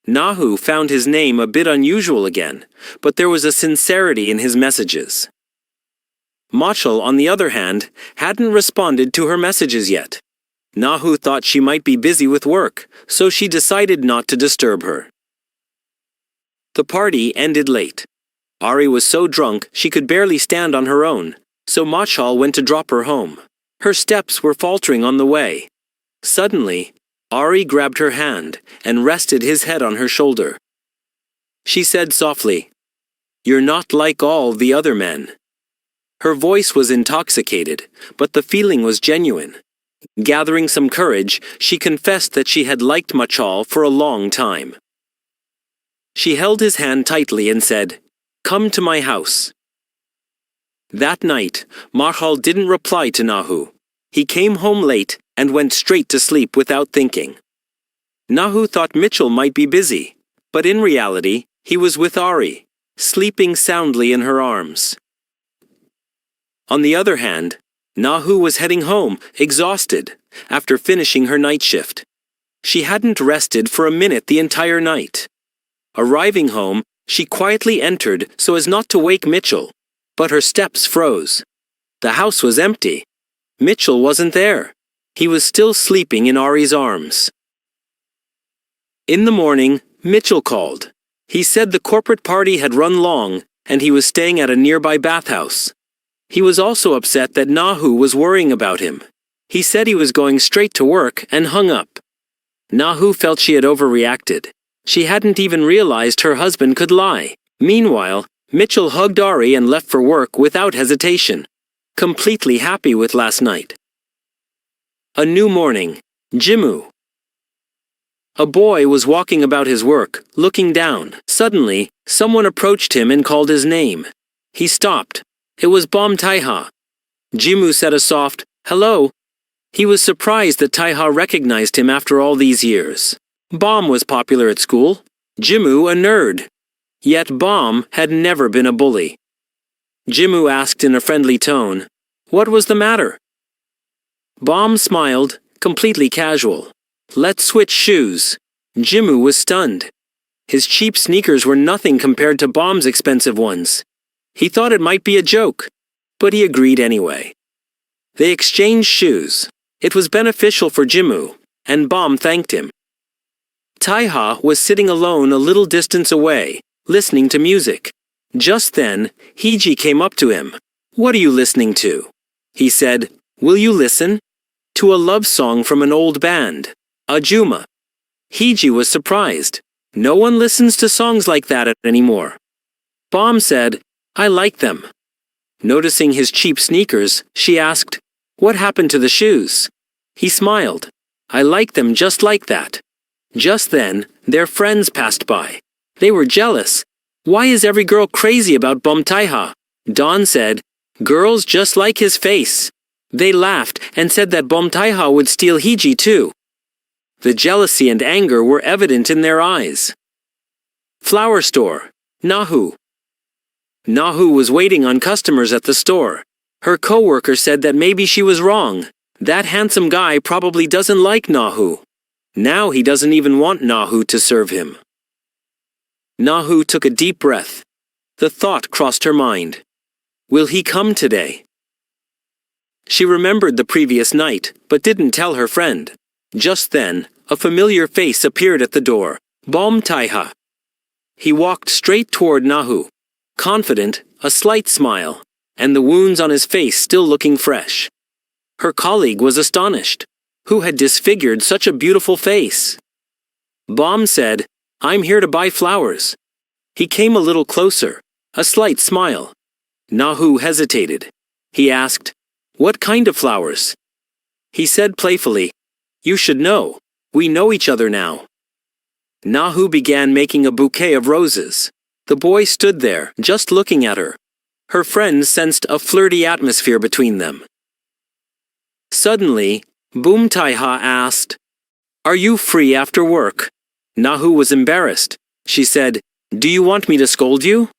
Nahu found his name a bit unusual again, but there was a sincerity in his messages. Machal, on the other hand, hadn't responded to her messages yet. Nahu thought she might be busy with work, so she decided not to disturb her. The party ended late. Ari was so drunk she could barely stand on her own, so Machal went to drop her home. Her steps were faltering on the way. Suddenly, Ari grabbed her hand and rested his head on her shoulder. She said softly, "You're not like all the other men." Her voice was intoxicated, but the feeling was genuine. Gathering some courage, she confessed that she had liked Machal for a long time. She held his hand tightly and said, "Come to my house." That night, Machal didn't reply to Nahu. He came home late and went straight to sleep without thinking. Nahu thought Mitchell might be busy, but in reality, he was with Ari, sleeping soundly in her arms. On the other hand, Nahu was heading home, exhausted, after finishing her night shift. She hadn't rested for a minute the entire night. Arriving home, she quietly entered so as not to wake Mitchell, but her steps froze. The house was empty. Mitchell wasn't there. He was still sleeping in Ari's arms. In the morning, Mitchell called. He said the corporate party had run long, and he was staying at a nearby bathhouse. He was also upset that Nahu was worrying about him. He said he was going straight to work and hung up. Nahu felt she had overreacted. She hadn't even realized her husband could lie. Meanwhile, Mitchell hugged Ari and left for work without hesitation, completely happy with last night. A new morning. Jimu. A boy was walking about his work, looking down. Suddenly, someone approached him and called his name. He stopped. It was Bom Taiha. Jimu said a soft, "Hello." He was surprised that Taiha recognized him after all these years. Bom was popular at school. Jimu a nerd. Yet Bom had never been a bully. Jimu asked in a friendly tone, "What was the matter?" Bom smiled, completely casual. "Let's switch shoes." Jimu was stunned. His cheap sneakers were nothing compared to Bom's expensive ones. He thought it might be a joke, but he agreed anyway. They exchanged shoes. It was beneficial for Jimu, and Bom thanked him. Taiha was sitting alone a little distance away, listening to music. Just then, Hiji came up to him. "What are you listening to?" He said. "Will you listen?" "To a love song from an old band, Ajuma." Hiji was surprised. No one listens to songs like that anymore. Bom said, "I like them." Noticing his cheap sneakers, she asked, "What happened to the shoes?" He smiled. "I like them just like that." Just then, their friends passed by. They were jealous. "Why is every girl crazy about Bom Taiha?" Don said, "Girls just like his face." They laughed and said that Bom Taiha would steal Hiji too. The jealousy and anger were evident in their eyes. Flower store. Nahu. Nahu was waiting on customers at the store. Her coworker said that maybe she was wrong. That handsome guy probably doesn't like Nahu. Now he doesn't even want Nahu to serve him. Nahu took a deep breath. The thought crossed her mind. Will he come today? She remembered the previous night, but didn't tell her friend. Just then, a familiar face appeared at the door. Bom Taiha. He walked straight toward Nahu. Confident, a slight smile, and the wounds on his face still looking fresh. Her colleague was astonished. Who had disfigured such a beautiful face? Bom said, "I'm here to buy flowers." He came a little closer, a slight smile. Nahu hesitated. He asked, "What kind of flowers?" He said playfully, "You should know. We know each other now." Nahu began making a bouquet of roses. The boy stood there, just looking at her. Her friends sensed a flirty atmosphere between them. Suddenly, Bom Taiha asked, "Are you free after work?" Nahu was embarrassed. She said, "Do you want me to scold you?"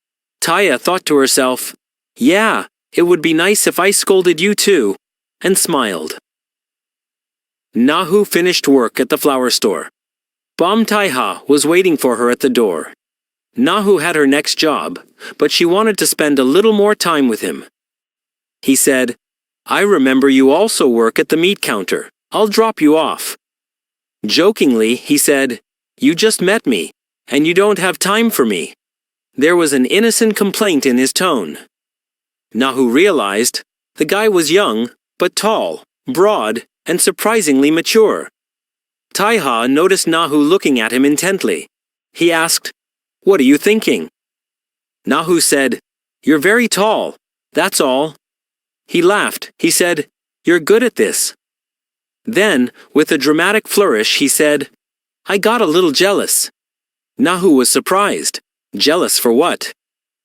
Taya thought to herself, "Yeah, it would be nice if I scolded you too," and smiled. Nahu finished work at the flower store. Bom Taiha was waiting for her at the door. Nahu had her next job, but she wanted to spend a little more time with him. He said, "I remember you also work at the meat counter. I'll drop you off." Jokingly, he said, "You just met me, and you don't have time for me." There was an innocent complaint in his tone. Nahu realized the guy was young, but tall, broad, and surprisingly mature. Taiha noticed Nahu looking at him intently. He asked, "What are you thinking?" Nahu said, "You're very tall, that's all." He laughed. He said, "You're good at this." Then, with a dramatic flourish, he said, "I got a little jealous." Nahu was surprised. Jealous for what?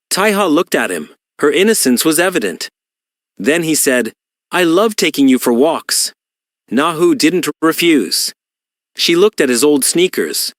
Taiha looked at him. Her innocence was evident. Then he said, "I love taking you for walks." Nahu didn't refuse. She looked at his old sneakers.